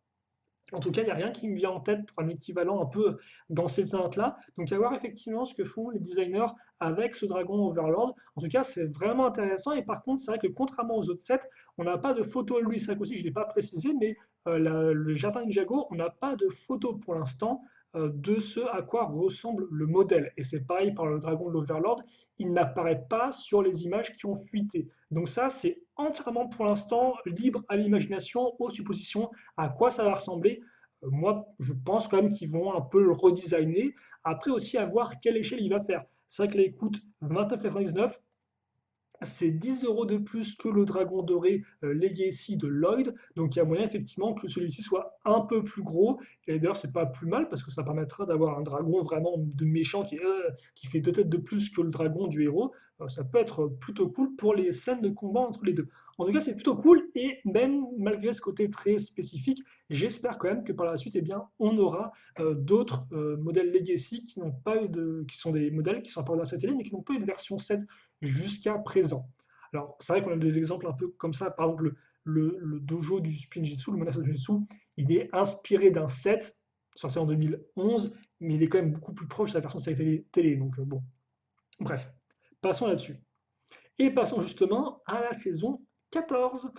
En tout cas, il n'y a rien qui me vient en tête pour un équivalent un peu dans ces teintes-là. Donc, à voir effectivement ce que font les designers avec ce dragon Overlord. En tout cas, c'est vraiment intéressant. Et par contre, c'est vrai que contrairement aux autres sets, on n'a pas de photo de lui. C'est vrai qu'aussi, je ne l'ai pas précisé, mais le Jardin Ninjago, on n'a pas de photo pour l'instant. de ce à quoi ressemble le modèle. Et c'est pareil pour le dragon de l'Overlord, il n'apparaît pas sur les images qui ont fuité. Donc ça, c'est entièrement pour l'instant libre à l'imagination, aux suppositions, à quoi ça va ressembler. Moi, je pense quand même qu'ils vont un peu le redesigner. Après aussi, à voir quelle échelle il va faire. C'est vrai que les coûte 29,99, c'est 10 euros de plus que le dragon doré Legacy de Lloyd. Donc il y a moyen effectivement que celui-ci soit un peu plus gros. Et d'ailleurs, c'est pas plus mal parce que ça permettra d'avoir un dragon vraiment de méchant qui fait 2 têtes de plus que le dragon du héros. Ça peut être plutôt cool pour les scènes de combat entre les deux. En tout cas, c'est plutôt cool. Et même malgré ce côté très spécifique, j'espère quand même que par la suite, eh bien, on aura d'autres modèles Legacy qui n'ont pas eu qui sont des modèles qui sont apparus dans cette télé, mais qui n'ont pas eu de version 7 jusqu'à présent. Alors, c'est vrai qu'on a des exemples un peu comme ça. Par exemple, le dojo du Spinjitzu, le monastère du Spinjitzu, il est inspiré d'un set sorti en 2011, mais il est quand même beaucoup plus proche de la version de série télé. Donc, bon, bref, passons là-dessus. Et passons justement à la saison 14.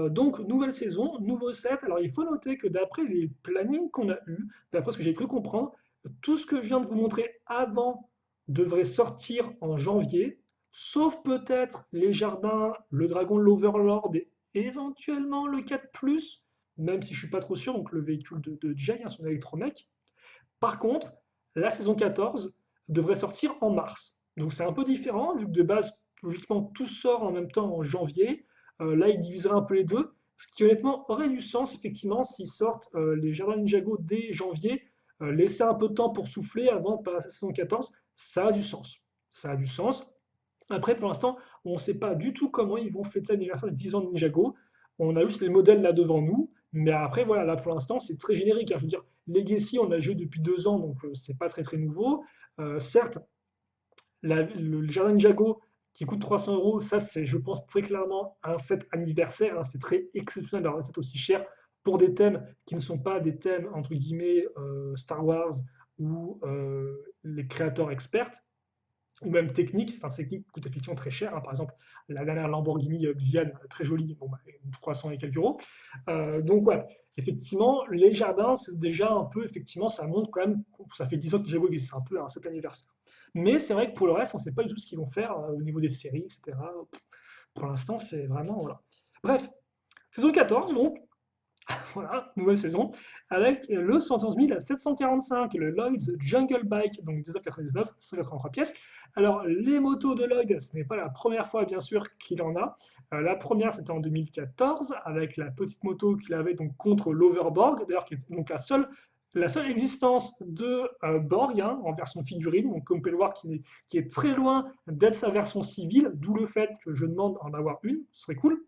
Donc, nouvelle saison, nouveau set. Alors, il faut noter que d'après les plannings qu'on a eus, d'après ce que j'ai cru comprendre, tout ce que je viens de vous montrer avant devrait sortir en janvier, sauf peut-être les jardins, le dragon de l'Overlord et éventuellement le 4+, même si je suis pas trop sûr, donc le véhicule de Jay, son électromech. Par contre, la saison 14 devrait sortir en mars. Donc c'est un peu différent, vu que de base, logiquement, tout sort en même temps en janvier. Là, il diviserait un peu les deux, ce qui honnêtement aurait du sens, effectivement, s'ils sortent les Jardins Ninjago dès janvier, laisser un peu de temps pour souffler avant de passer à la saison 14, ça a du sens. Ça a du sens. Après, pour l'instant, on ne sait pas du tout comment ils vont fêter l'anniversaire des 10 ans de Ninjago. On a juste les modèles là devant nous. Mais après, voilà, là pour l'instant, c'est très générique, hein. Je veux dire, Legacy, on a joué depuis 2 ans, donc c'est pas très très nouveau. Certes, le Jardin Ninjago qui coûte 300 euros, ça c'est, je pense, très clairement un set anniversaire, hein. C'est très exceptionnel d'avoir un set aussi cher pour des thèmes qui ne sont pas des thèmes, entre guillemets, Star Wars ou les créateurs experts ou même technique, c'est un technique qui coûte effectivement très cher, hein. Par exemple, la dernière Lamborghini Xian, très jolie, bon, bah, 300 et quelques euros. Donc voilà, effectivement, les jardins, c'est déjà un peu, effectivement, ça montre quand même, ça fait 10 ans que Jago existe, c'est un peu un cet anniversaire. Mais c'est vrai que pour le reste, on ne sait pas du tout ce qu'ils vont faire au niveau des séries, etc. Pour l'instant, c'est vraiment, voilà. Bref, saison 14, donc, voilà, nouvelle saison, avec le 111 745, le Lloyd's Jungle Bike, donc 19,99, 183 pièces. Alors, les motos de Lloyd, ce n'est pas la première fois, bien sûr, qu'il en a. La première, c'était en 2014, avec la petite moto qu'il avait donc contre l'Overborg, d'ailleurs, qui est donc la seule existence de Borg, hein, en version figurine, donc comme vous pouvez le voir, qui est très loin d'être sa version civile, d'où le fait que je demande en avoir une, ce serait cool.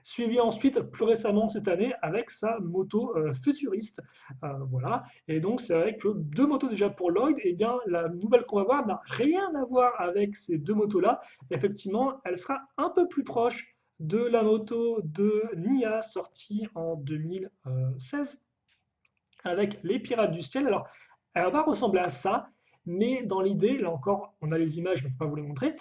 Suivi ensuite plus récemment cette année avec sa moto futuriste. Voilà. Et donc c'est vrai que 2 motos déjà pour Lloyd, et bien la nouvelle qu'on va voir n'a rien à voir avec ces 2 motos-là. Effectivement, elle sera un peu plus proche de la moto de Nia sortie en 2016 avec les Pirates du Ciel. Alors, elle va pas ressembler à ça, mais dans l'idée, là encore, on a les images, je ne vais pas vous les montrer.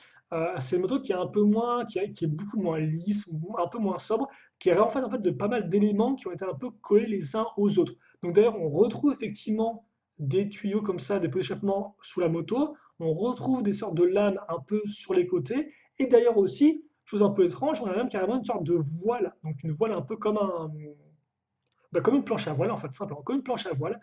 C'est une moto qui est un peu moins, qui est beaucoup moins lisse, ou un peu moins sobre, qui est en fait de pas mal d'éléments qui ont été un peu collés les uns aux autres. Donc d'ailleurs, on retrouve effectivement des tuyaux comme ça, des pots d'échappement sous la moto. On retrouve des sortes de lames un peu sur les côtés. Et d'ailleurs aussi, chose un peu étrange, on a même carrément une sorte de voile. Donc une voile un peu comme comme une planche à voile, en fait, simplement, comme une planche à voile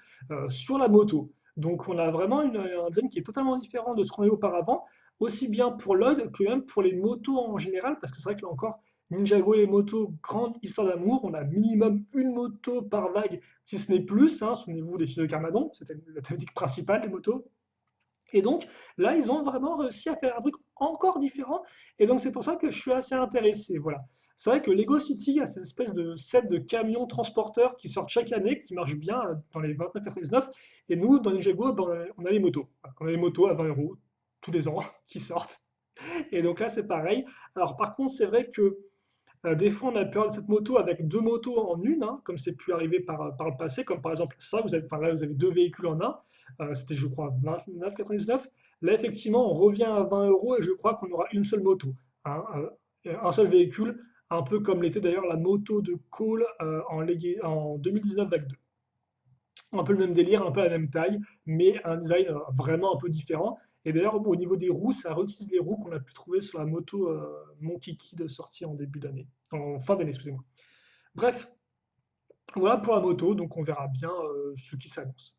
sur la moto. Donc on a vraiment un design qui est totalement différent de ce qu'on a eu auparavant, aussi bien pour Lloyd que même pour les motos en général, parce que c'est vrai que là encore, Ninjago et les motos, grande histoire d'amour, on a minimum une moto par vague, si ce n'est plus, hein. Souvenez-vous des fils de Carmadon, c'était la thématique principale des motos. Et donc là, ils ont vraiment réussi à faire un truc encore différent. Et donc c'est pour ça que je suis assez intéressé. Voilà. C'est vrai que Lego City a cette espèce de set de camions transporteurs qui sortent chaque année, qui marchent bien dans les 29,99. Et nous, dans Ninjago, ben, on a les motos. On a les motos à 20 euros tous les ans qui sortent. Et donc là, c'est pareil. Alors par contre, c'est vrai que des fois, on a peur de cette moto avec 2 motos en une, hein, comme c'est pu arriver par le passé, comme par exemple ça, enfin, là, vous avez 2 véhicules en un. C'était, je crois, 29,99. Là, effectivement, on revient à 20 euros et je crois qu'on aura une seule moto, hein, un seul véhicule, un peu comme l'était d'ailleurs la moto de Cole en 2019 vague 2. un peu le même délire, un peu la même taille, mais un design vraiment un peu différent. Et d'ailleurs, au niveau des roues, ça réutilise les roues qu'on a pu trouver sur la moto Monkey Kid sortie en début d'année, en fin d'année, excusez-moi. Bref, voilà pour la moto, donc on verra bien ce qui s'annonce.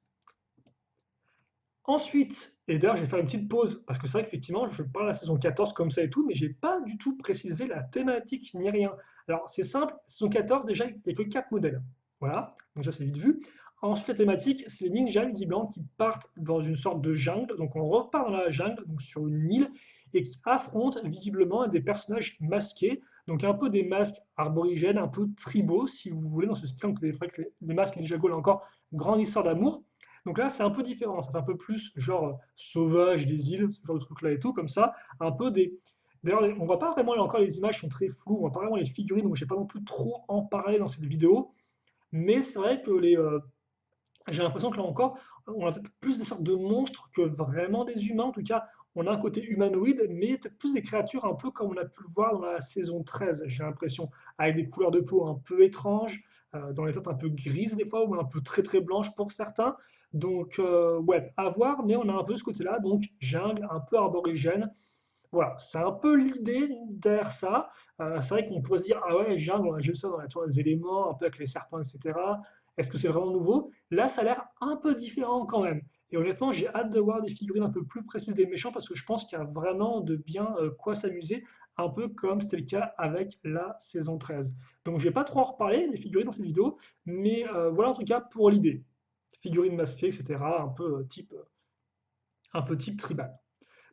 Ensuite, et d'ailleurs, je vais faire une petite pause, parce que c'est vrai qu'effectivement, je parle de la saison 14 comme ça et tout, mais j'ai pas du tout précisé la thématique ni rien. Alors, c'est simple, saison 14, déjà, il n'y a que 4 modèles. Voilà, donc ça, c'est vite vu. Ensuite, la thématique, c'est les ninjas visiblement qui partent dans une sorte de jungle. Donc, on repart dans la jungle, donc sur une île, et qui affrontent visiblement des personnages masqués. Donc, un peu des masques aborigènes, un peu tribaux, si vous voulez, dans ce style. Donc, les masques Ninja Go, là encore, grande histoire d'amour. Donc là, c'est un peu différent. Ça fait un peu plus genre sauvage des îles, ce genre de truc-là et tout, comme ça. Un peu des. D'ailleurs, on voit pas vraiment, là encore, les images sont très floues. On voit pas vraiment les figurines, donc je vais pas non plus trop en parler dans cette vidéo. Mais c'est vrai que j'ai l'impression que là encore, on a peut-être plus des sortes de monstres que vraiment des humains. En tout cas, on a un côté humanoïde, mais peut-être plus des créatures un peu comme on a pu le voir dans la saison 13, j'ai l'impression, avec des couleurs de peau un peu étranges, dans les teintes un peu grises des fois, ou un peu très très blanches pour certains. Donc, ouais, à voir, mais on a un peu ce côté-là, donc jungle, un peu aborigène. Voilà, c'est un peu l'idée derrière ça. C'est vrai qu'on pourrait se dire, ah ouais, jungle, on a vu ça dans la tour des éléments, un peu avec les serpents, etc. Est-ce que c'est vraiment nouveau? Là, ça a l'air un peu différent quand même. Et honnêtement, j'ai hâte de voir des figurines un peu plus précises des méchants parce que je pense qu'il y a vraiment de bien quoi s'amuser, un peu comme c'était le cas avec la saison 13. Donc, je vais pas trop en reparler des figurines dans cette vidéo, mais voilà en tout cas pour l'idée. Figurines masquées, etc. Un peu type tribal.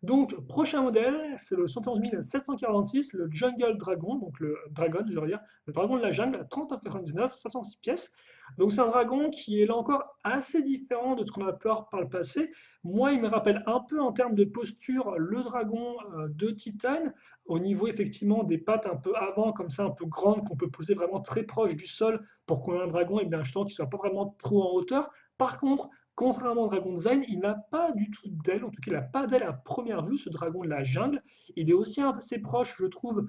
Donc, prochain modèle, c'est le 111 746, le Jungle Dragon, donc le Dragon, je veux dire, le dragon de la jungle à 39,99, 506 pièces. Donc, c'est un dragon qui est là encore assez différent de ce qu'on a pu voir par le passé. Moi, il me rappelle un peu en termes de posture le dragon de Titan, au niveau effectivement des pattes un peu avant, comme ça, un peu grandes, qu'on peut poser vraiment très proche du sol pour qu'on ait un dragon et bien justement qui ne soit pas vraiment trop en hauteur. Par contre, contrairement au dragon de Zen, il n'a pas du tout d'aile, en tout cas il n'a pas d'aile à première vue, ce dragon de la jungle. Il est aussi assez proche, je trouve,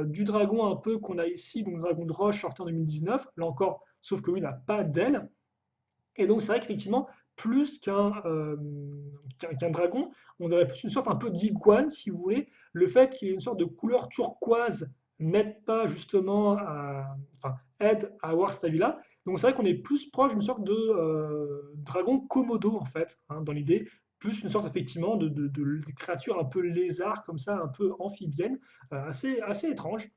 du dragon un peu qu'on a ici, donc le dragon de roche sorti en 2019, là encore, sauf que lui il n'a pas d'aile. Et donc c'est vrai qu'effectivement, plus qu'un dragon, on dirait plus une sorte un peu d'iguane, si vous voulez. Le fait qu'il ait une sorte de couleur turquoise n'aide pas justement enfin, aide à avoir cette avis-là. Donc c'est vrai qu'on est plus proche d'une sorte de dragon Komodo en fait, hein, dans l'idée, plus une sorte effectivement de créature un peu lézard comme ça, un peu amphibienne, assez étrange.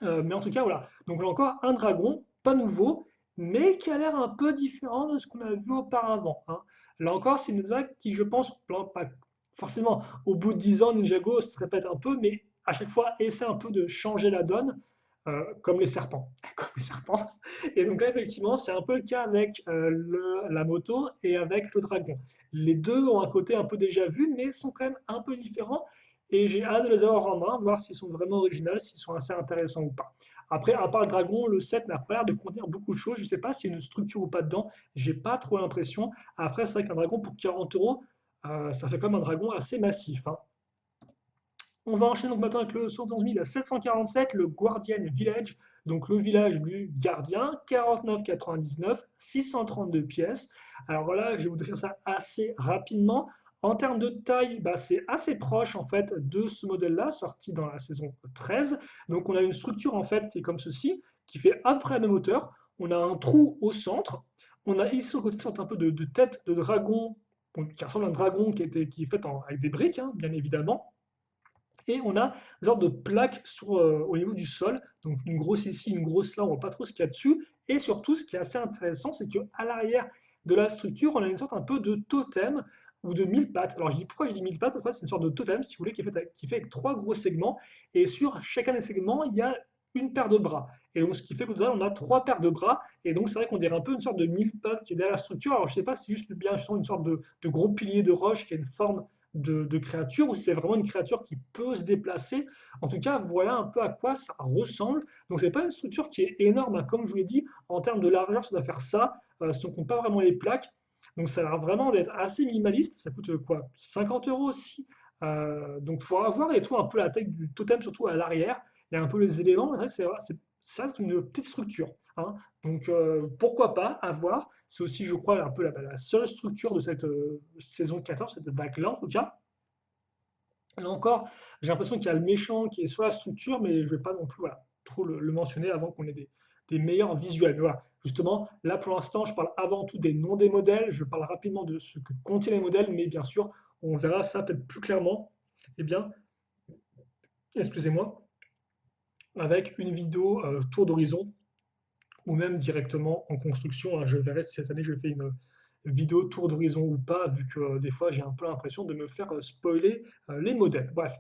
Mais en tout cas, voilà. Donc là encore, un dragon, pas nouveau, mais qui a l'air un peu différent de ce qu'on a vu auparavant, hein. Là encore, c'est une vague qui, je pense, pas forcément au bout de 10 ans, Ninjago se répète un peu, mais à chaque fois essaie un peu de changer la donne, comme les serpents. Comme les serpents. Et donc là, effectivement, c'est un peu le cas avec la moto et avec le dragon. Les deux ont un côté un peu déjà vu, mais sont quand même un peu différents. Et j'ai hâte de les avoir en main, voir s'ils sont vraiment originaux, s'ils sont assez intéressants ou pas. Après, à part le dragon, le set n'a pas l'air de contenir beaucoup de choses. Je ne sais pas s'il y a une structure ou pas dedans. J'ai pas trop l'impression. Après, c'est vrai qu'un dragon pour 40 euros, ça fait quand même un dragon assez massif, hein. On va enchaîner donc maintenant avec le 71 747, le Guardian Village, donc le village du gardien, 49,99, 632 pièces. Alors voilà, je vais vous décrire ça assez rapidement. En termes de taille, bah, c'est assez proche en fait de ce modèle-là, sorti dans la saison 13. Donc on a une structure en fait qui est comme ceci, qui fait à peu près la même hauteur. On a un trou au centre. On a ici au côté une sorte un peu de tête de dragon, qui ressemble à un dragon qui est fait avec des briques, hein, bien évidemment. Et on a une sorte de plaque au niveau du sol, donc une grosse ici, une grosse là, on ne voit pas trop ce qu'il y a dessus. Et surtout, ce qui est assez intéressant, c'est qu'à l'arrière de la structure, on a une sorte un peu de totem ou de mille pattes. Alors je dis pourquoi je dis mille pattes, parce que c'est une sorte de totem, si vous voulez, qui fait avec trois gros segments. Et sur chacun des segments, il y a une paire de bras. Et donc ce qui fait qu'au total, on a trois paires de bras. Et donc c'est vrai qu'on dirait un peu une sorte de mille pattes qui est derrière la structure. Alors je ne sais pas si c'est juste bien justement une sorte de gros pilier de roche qui a une forme de créature ou si c'est vraiment une créature qui peut se déplacer. En tout cas, voilà un peu à quoi ça ressemble. Donc c'est pas une structure qui est énorme, hein. Comme je vous l'ai dit, en termes de largeur, ça doit faire ça, si on compte pas vraiment les plaques. Donc ça a l'air vraiment d'être assez minimaliste. Ça coûte quoi? 50 euros aussi. Donc il faudra voir et tout un peu la taille du totem, surtout à l'arrière. Il y a un peu les éléments. C'est ça, c'est une petite structure, hein. Donc pourquoi pas, à voir. C'est aussi, je crois, un peu la seule structure de cette saison 14, cette vague-là en tout cas. Là encore, j'ai l'impression qu'il y a le méchant qui est sur la structure, mais je ne vais pas non plus voilà, trop le mentionner avant qu'on ait des meilleurs visuels. Mais voilà, justement, là pour l'instant, je parle avant tout des noms des modèles, je parle rapidement de ce que contiennent les modèles, mais bien sûr, on verra ça peut-être plus clairement, eh bien, excusez-moi, avec une vidéo tour d'horizon ou même directement en construction, hein. Je verrai si cette année je fais une vidéo tour d'horizon ou pas, vu que des fois j'ai un peu l'impression de me faire spoiler les modèles. Bref,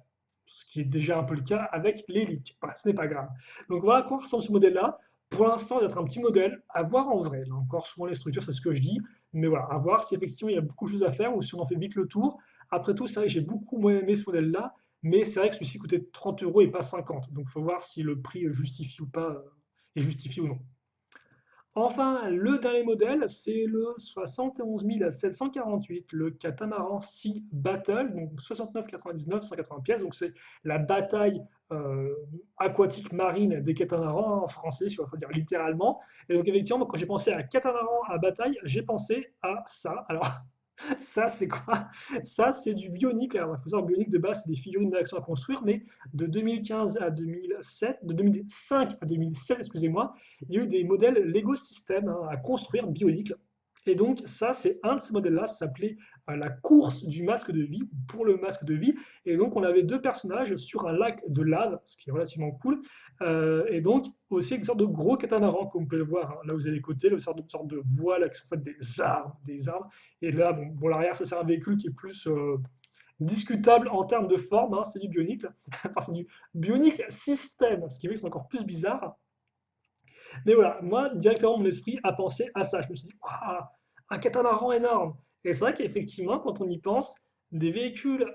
ce qui est déjà un peu le cas avec les leaks. Bah, ce n'est pas grave. Donc voilà à quoi ressemble ce modèle-là. Pour l'instant, d'être un petit modèle, à voir en vrai. Là encore, souvent les structures, c'est ce que je dis. Mais voilà, à voir si effectivement il y a beaucoup de choses à faire ou si on en fait vite le tour. Après tout, c'est vrai que j'ai beaucoup moins aimé ce modèle-là, mais c'est vrai que celui-ci coûtait 30 euros et pas 50. Donc il faut voir si le prix justifie ou pas, est justifié ou non. Enfin, le dernier modèle, c'est le 71 748, le catamaran Sea Battle, donc 69,99, 180 pièces. Donc c'est la bataille aquatique marine des catamarans en français, si on va dire littéralement. Et donc effectivement, quand j'ai pensé à catamaran à bataille, j'ai pensé à ça. Alors ça, c'est quoi? Ça, c'est du Bionic. Alors, il faut savoir, Bionic de base, c'est des figurines d'action à construire, mais de 2015 à 2007, de 2005 à 2007, excusez-moi, il y a eu des modèles Lego System hein, à construire Bionic. Et donc, ça, c'est un de ces modèles-là, ça s'appelait la course du masque de vie, pour le masque de vie. Et donc, on avait deux personnages sur un lac de lave, ce qui est relativement cool. Et donc, aussi une sorte de gros catamaran, comme vous pouvez le voir, hein. Là, vous avez les côtés, une sorte de voile qui sont faites des arbres. Et là, bon l'arrière, ça c'est un véhicule qui est plus discutable en termes de forme, hein, c'est du Bionic, enfin c'est du Bionic System, ce qui fait que c'est encore plus bizarre. Mais voilà, moi, directement, mon esprit a pensé à ça. Je me suis dit, waouh, un catamaran énorme. Et c'est vrai qu'effectivement, quand on y pense, des véhicules,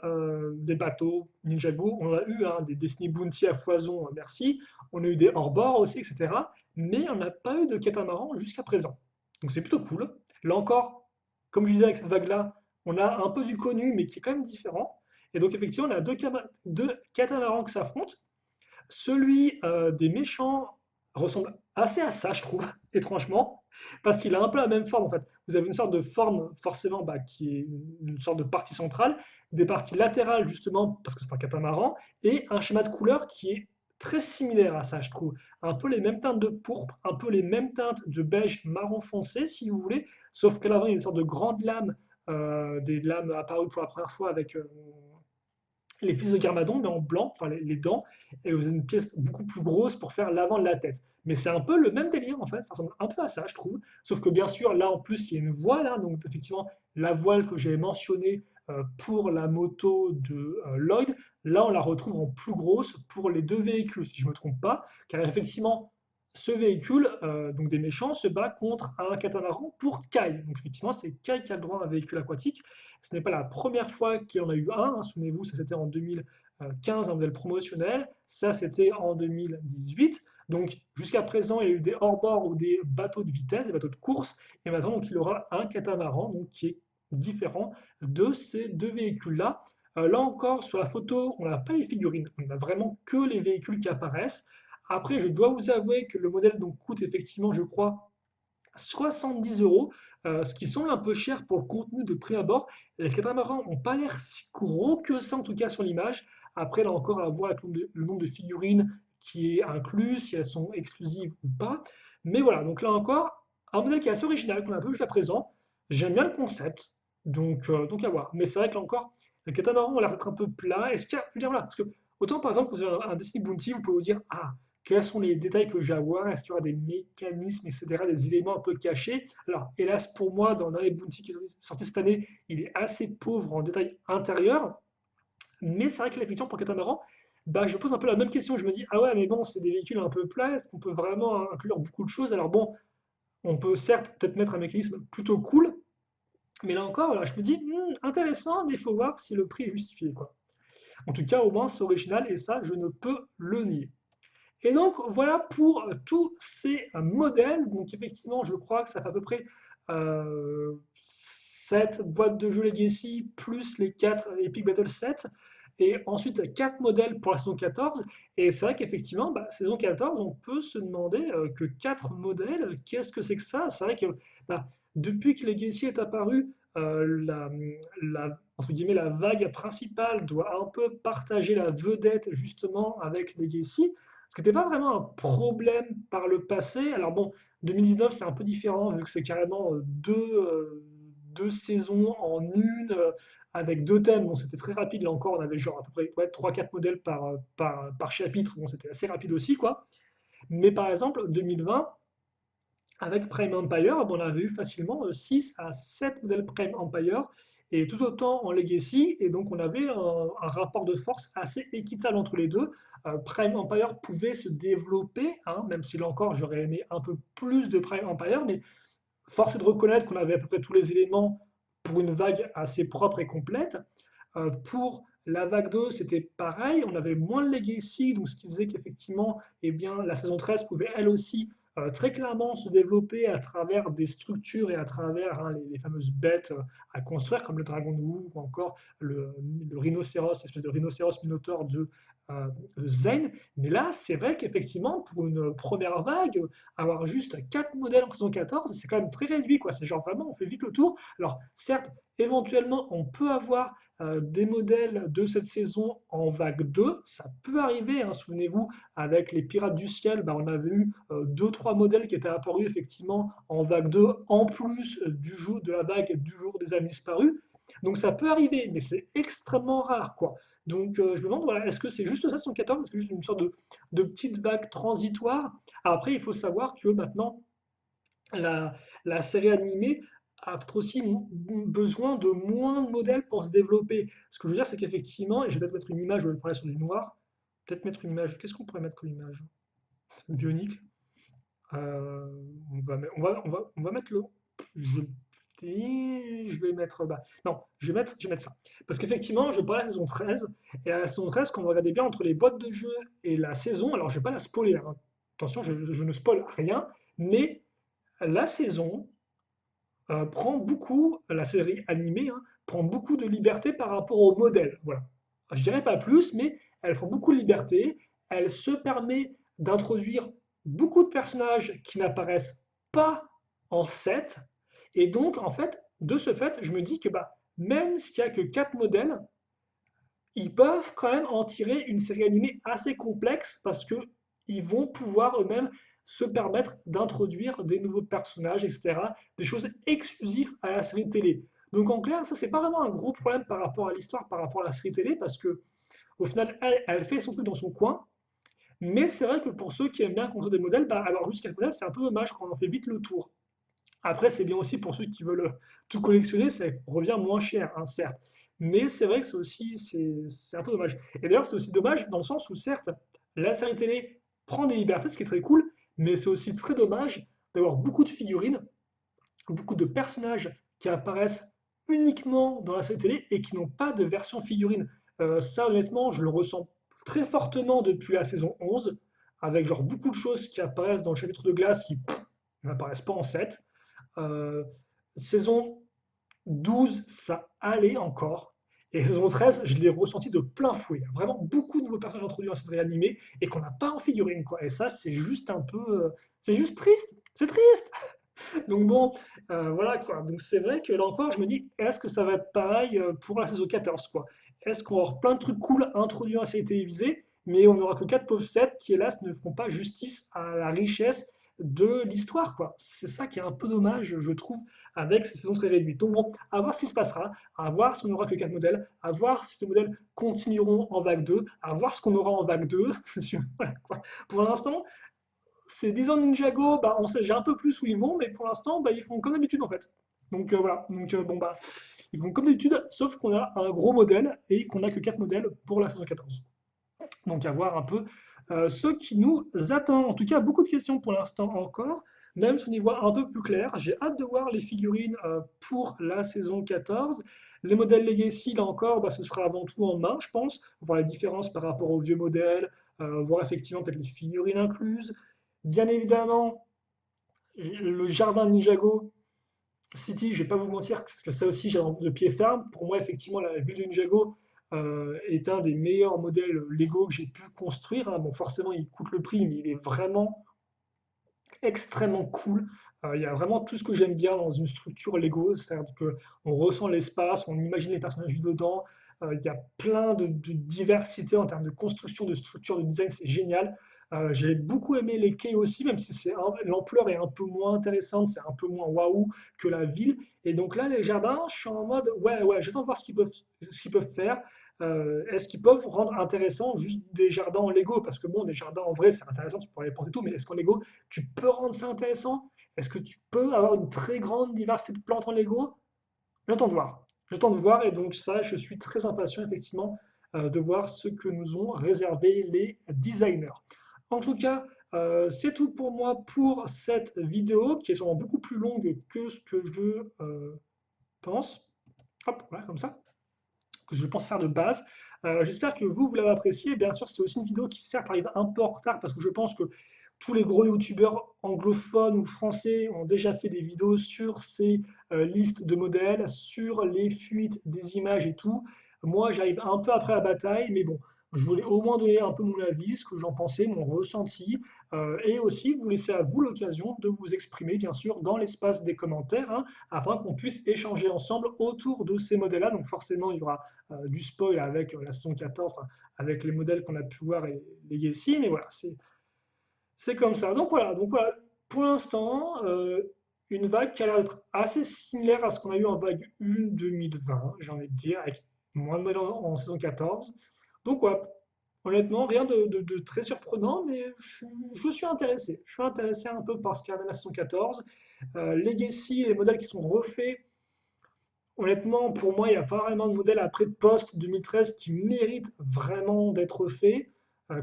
des bateaux, Ninjago, on a eu hein, des Destiny Bounty à foison, merci. On a eu des hors-bord aussi, etc. Mais on n'a pas eu de catamaran jusqu'à présent. Donc c'est plutôt cool. Là encore, comme je disais avec cette vague-là, on a un peu du connu, mais qui est quand même différent. Et donc effectivement, on a deux catamarans qui s'affrontent. Celui des méchants ressemble assez à ça, je trouve, étrangement, parce qu'il a un peu la même forme en fait. Vous avez une sorte de forme forcément bah, qui est une sorte de partie centrale, des parties latérales justement parce que c'est un catamaran, et un schéma de couleur qui est très similaire à ça, je trouve. Un peu les mêmes teintes de pourpre, un peu les mêmes teintes de beige marron foncé, si vous voulez, sauf qu'à l'avant il y a une sorte de grande lame, des lames apparues pour la première fois avec les fils de Garmadon, mais en blanc, enfin les dents, et vous avez une pièce beaucoup plus grosse pour faire l'avant de la tête. Mais c'est un peu le même délire en fait, ça ressemble un peu à ça, je trouve. Sauf que bien sûr, là en plus, il y a une voile, hein, donc effectivement, la voile que j'avais mentionnée pour la moto de Lloyd, là on la retrouve en plus grosse pour les deux véhicules, si je ne me trompe pas, car effectivement, ce véhicule, donc des méchants, se bat contre un catamaran pour Kai. Donc effectivement, c'est Kai qui a le droit à un véhicule aquatique. Ce n'est pas la première fois qu'il y en a eu un, hein. Souvenez-vous, ça c'était en 2015, un modèle promotionnel. Ça c'était en 2018. Donc jusqu'à présent, il y a eu des hors-bord ou des bateaux de vitesse, des bateaux de course. Et maintenant, donc, il y aura un catamaran donc, qui est différent de ces deux véhicules-là. Là encore, sur la photo, on n'a pas les figurines. On n'a vraiment que les véhicules qui apparaissent. Après, je dois vous avouer que le modèle donc, coûte effectivement, je crois, 70 euros, ce qui semble un peu cher pour le contenu de prix abord. Les catamarans n'ont pas l'air si gros que ça, en tout cas sur l'image. Après, là encore, à voir avec le nombre de figurines qui est inclus, si elles sont exclusives ou pas. Mais voilà, donc là encore, un modèle qui est assez original, qu'on a un peu jusqu'à présent. J'aime bien le concept, donc à voir. Mais c'est vrai que là encore, le catamaran a l'air d'être un peu plat. Est-ce qu'il y a, je veux dire, voilà, parce que autant par exemple, vous avez un Destiny Bounty, vous pouvez vous dire, ah, quels sont les détails que j'ai à voir? Est-ce qu'il y aura des mécanismes, etc., des éléments un peu cachés? Alors, hélas pour moi, dans les Bounty qui sont sortis cette année, il est assez pauvre en détails intérieurs. Mais c'est vrai que l'effectivement, pour catamaran, bah, je pose un peu la même question. Je me dis, ah ouais, mais bon, c'est des véhicules un peu plats. Est-ce qu'on peut vraiment inclure beaucoup de choses? Alors bon, on peut certes peut-être mettre un mécanisme plutôt cool. Mais là encore, voilà, je me dis, intéressant, mais il faut voir si le prix est justifié, quoi. En tout cas, au moins, c'est original et ça, je ne peux le nier. Et donc voilà pour tous ces modèles. Donc effectivement, je crois que ça fait à peu près 7 boîtes de jeux Legacy plus les 4 Epic Battle 7. et ensuite 4 modèles pour la saison 14. Et c'est vrai qu'effectivement, saison 14, on peut se demander que 4 modèles, qu'est-ce que c'est que ça? C'est vrai que bah, depuis que Legacy est apparu, entre guillemets, la vague principale doit un peu partager la vedette justement avec Legacy, ce qui n'était pas vraiment un problème par le passé. Alors bon, 2019 c'est un peu différent vu que c'est carrément deux saisons en une, avec deux thèmes. Bon, c'était très rapide là encore, on avait genre à peu près ouais, 3-4 modèles par chapitre. Bon, c'était assez rapide aussi quoi. Mais par exemple, 2020, avec Prime Empire, bon, on avait eu facilement 6 à 7 modèles Prime Empire, et tout autant en Legacy, et donc on avait un rapport de force assez équitable entre les deux. Prime Empire pouvait se développer, hein, même si là encore j'aurais aimé un peu plus de Prime Empire, mais force est de reconnaître qu'on avait à peu près tous les éléments pour une vague assez propre et complète. Pour la vague 2, c'était pareil, on avait moins de legacy, donc ce qui faisait qu'effectivement, eh bien, la saison 13 pouvait elle aussi très clairement se développer à travers des structures et à travers les fameuses bêtes à construire, comme le dragon de Wu ou encore le rhinocéros, l'espèce de rhinocéros minotaure de Zane. Mais là, c'est vrai qu'effectivement, pour une première vague, avoir juste 4 modèles en saison 14, c'est quand même très réduit, quoi. C'est genre vraiment, on fait vite le tour. Alors, certes, éventuellement, on peut avoir des modèles de cette saison en vague 2, ça peut arriver, hein. Souvenez-vous, avec les Pirates du Ciel, on avait eu 2-3 modèles qui étaient apparus effectivement en vague 2, en plus du jour de la vague du jour des amis disparus. Donc ça peut arriver, mais c'est extrêmement rare, quoi. Donc je me demande, voilà, est-ce que c'est juste ça 114, est-ce que c'est juste une sorte de petite vague transitoire? Après, il faut savoir que maintenant, la, la série animée a peut-être aussi besoin de moins de modèles pour se développer. Ce que je veux dire, c'est qu'effectivement, et je vais peut-être mettre une image, je vais parler sur du noir, peut-être mettre une image, qu'est-ce qu'on pourrait mettre comme image? Bionique. Euh, on va mettre le. Je, je vais mettre. Non, je vais mettre ça. Parce qu'effectivement, je parle de la saison 13. Et à la saison 13, quand vous regardez bien entre les boîtes de jeu et la saison, alors je ne vais pas la spoiler, hein. Attention, je ne spoil rien. Mais la saison prend beaucoup, la série animée, hein, prend beaucoup de liberté par rapport au modèle. Voilà. Je dirais pas plus, mais elle prend beaucoup de liberté. Elle se permet d'introduire beaucoup de personnages qui n'apparaissent pas en set. Et donc, en fait, de ce fait, je me dis que même s'il n'y a que 4 modèles, ils peuvent quand même en tirer une série animée assez complexe parce que ils vont pouvoir eux-mêmes se permettre d'introduire des nouveaux personnages, etc., des choses exclusives à la série télé. Donc en clair, ça c'est pas vraiment un gros problème par rapport à l'histoire, par rapport à la série télé, parce que au final, elle fait son truc dans son coin. Mais c'est vrai que pour ceux qui aiment bien construire des modèles, alors jusqu'à modèle, c'est un peu dommage quand on en fait vite le tour. Après, c'est bien aussi pour ceux qui veulent tout collectionner, ça revient moins cher, hein, certes. Mais c'est vrai que c'est un peu dommage. Et d'ailleurs, c'est aussi dommage dans le sens où, certes, la série télé prend des libertés, ce qui est très cool, mais c'est aussi très dommage d'avoir beaucoup de figurines, beaucoup de personnages qui apparaissent uniquement dans la série télé et qui n'ont pas de version figurine. Ça, honnêtement, je le ressens très fortement depuis la saison 11, avec genre beaucoup de choses qui apparaissent dans le chapitre de glace qui n'apparaissent pas en 7. Euh, Saison 12, ça allait encore. Et saison 13, je l'ai ressenti de plein fouet. Vraiment beaucoup de nouveaux personnages introduits dans cette série animée et qu'on n'a pas en figurine, quoi. Et ça, c'est juste un peu. C'est juste triste. C'est triste. Donc bon, voilà quoi. Donc c'est vrai que là encore, je me dis, est-ce que ça va être pareil pour la saison 14, quoi? Est-ce qu'on va avoir plein de trucs cool introduits dans la série télévisée, mais on n'aura que 4 pauvres sets qui, hélas, ne feront pas justice à la richesse de l'histoire, quoi. C'est ça qui est un peu dommage, je trouve, avec ces saisons très réduites. Donc bon, à voir ce qui se passera, à voir si on n'aura que 4 modèles, à voir si les modèles continueront en vague 2, à voir ce qu'on aura en vague 2. Voilà, quoi. Pour l'instant, ces 10 ans de Ninjago, on sait déjà un peu plus où ils vont, mais pour l'instant, ils font comme d'habitude en fait. Donc voilà, donc bon ils font comme d'habitude, sauf qu'on a un gros modèle et qu'on n'a que 4 modèles pour la saison 14. Donc à voir un peu ce qui nous attend. En tout cas, beaucoup de questions pour l'instant encore, même si on y voit un peu plus clair. J'ai hâte de voir les figurines pour la saison 14. Les modèles Legacy, là encore, ce sera avant tout en main, je pense, voir les différences par rapport aux vieux modèles, voir effectivement peut-être les figurines incluses. Bien évidemment, le jardin Ninjago City, je vais pas vous mentir, parce que ça aussi j'ai de pied ferme. Pour moi, effectivement, la ville de Ninjago, est un des meilleurs modèles Lego que j'ai pu construire, hein. Bon, forcément, il coûte le prix, mais il est vraiment extrêmement cool. Il y a vraiment tout ce que j'aime bien dans une structure Lego, c'est-à-dire qu'on ressent l'espace, on imagine les personnages dedans. Il y a plein de diversité en termes de construction, de structure, de design, c'est génial. J'ai beaucoup aimé les quais aussi, même si l'ampleur est un peu moins intéressante, c'est un peu moins waouh que la ville. Et donc là, les jardins, je suis en mode, ouais, ouais, j'attends de voir ce qu'ils peuvent faire. Est-ce qu'ils peuvent rendre intéressant juste des jardins en Lego? Parce que bon, des jardins en vrai, c'est intéressant, tu pourrais les planter tout, mais est-ce qu'en Lego, tu peux rendre ça intéressant? Est-ce que tu peux avoir une très grande diversité de plantes en Lego? J'attends de voir. J'attends de voir et donc ça, je suis très impatient effectivement de voir ce que nous ont réservé les designers. En tout cas, c'est tout pour moi pour cette vidéo qui est sûrement beaucoup plus longue que ce que je pense. Hop, voilà, comme ça que je pense faire de base. J'espère que vous l'avez apprécié. Bien sûr, c'est aussi une vidéo qui certes arrive un peu en retard parce que je pense que tous les gros youtubeurs anglophones ou français ont déjà fait des vidéos sur ces listes de modèles, sur les fuites des images et tout. Moi, j'arrive un peu après la bataille, mais bon, je voulais au moins donner un peu mon avis, ce que j'en pensais, mon ressenti, et aussi vous laisser à vous l'occasion de vous exprimer, bien sûr, dans l'espace des commentaires, hein, afin qu'on puisse échanger ensemble autour de ces modèles-là. Donc forcément, il y aura du spoil avec la saison 14, enfin, avec les modèles qu'on a pu voir et les Gessi, mais voilà, c'est comme ça. Donc voilà, pour l'instant, une vague qui a l'air d'être assez similaire à ce qu'on a eu en vague 1 2020, j'ai envie de dire, avec moins de modèles en saison 14. Donc voilà, honnêtement, rien de très surprenant, mais je suis intéressé. Je suis intéressé un peu par ce qu'il y avait la saison 14. Legacy, les modèles qui sont refaits, honnêtement, pour moi, il n'y a pas vraiment de modèle après post 2013 qui mérite vraiment d'être fait,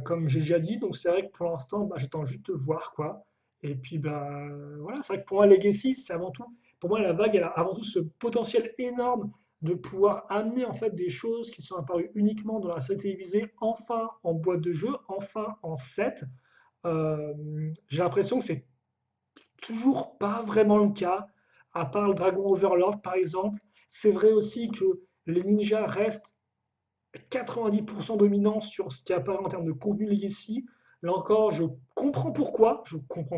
comme j'ai déjà dit. Donc c'est vrai que pour l'instant, bah, j'attends juste de voir quoi. Et puis bah voilà, c'est vrai que pour moi, Legacy, c'est avant tout, pour moi, la vague, elle a avant tout ce potentiel énorme de pouvoir amener en fait des choses qui sont apparues uniquement dans la série télévisée, enfin en boîte de jeu, enfin en set. Euh, j'ai l'impression que c'est toujours pas vraiment le cas, à part le Dragon Overlord par exemple. C'est vrai aussi que les ninjas restent 90% dominants sur ce qui apparaît en termes de contenu Legacy. Là encore, je comprends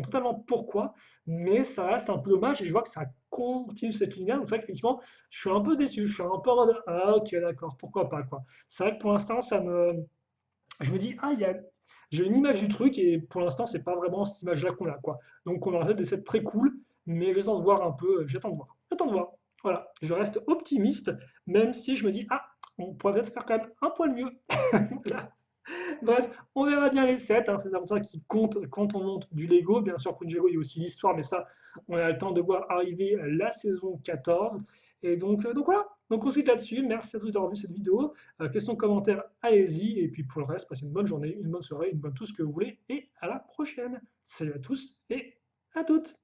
totalement pourquoi, mais ça reste un peu dommage et je vois que ça continue cette ligne-là. Donc c'est vrai qu'effectivement, je suis un peu déçu, je suis un peu en mode ah ok d'accord, pourquoi pas quoi. C'est vrai que pour l'instant, je me dis ah j'ai une image du truc et pour l'instant c'est pas vraiment cette image-là qu'on a quoi. Donc on aura des sets très cool, mais j'attends de voir un peu, j'attends de voir. Voilà, je reste optimiste, même si je me dis ah on pourrait peut-être faire quand même un poil mieux. Voilà. Bref, on verra bien les sets, hein, c'est comme ça qui compte quand on monte du Lego. Bien sûr, pour Lego, il y a aussi l'histoire, mais ça, on a le temps de voir arriver la saison 14. Et donc voilà, donc on se quitte là-dessus. Merci à tous d'avoir vu cette vidéo. Questions, commentaires, allez-y. Et puis pour le reste, passez une bonne journée, une bonne soirée, une bonne tout ce que vous voulez. Et à la prochaine. Salut à tous et à toutes.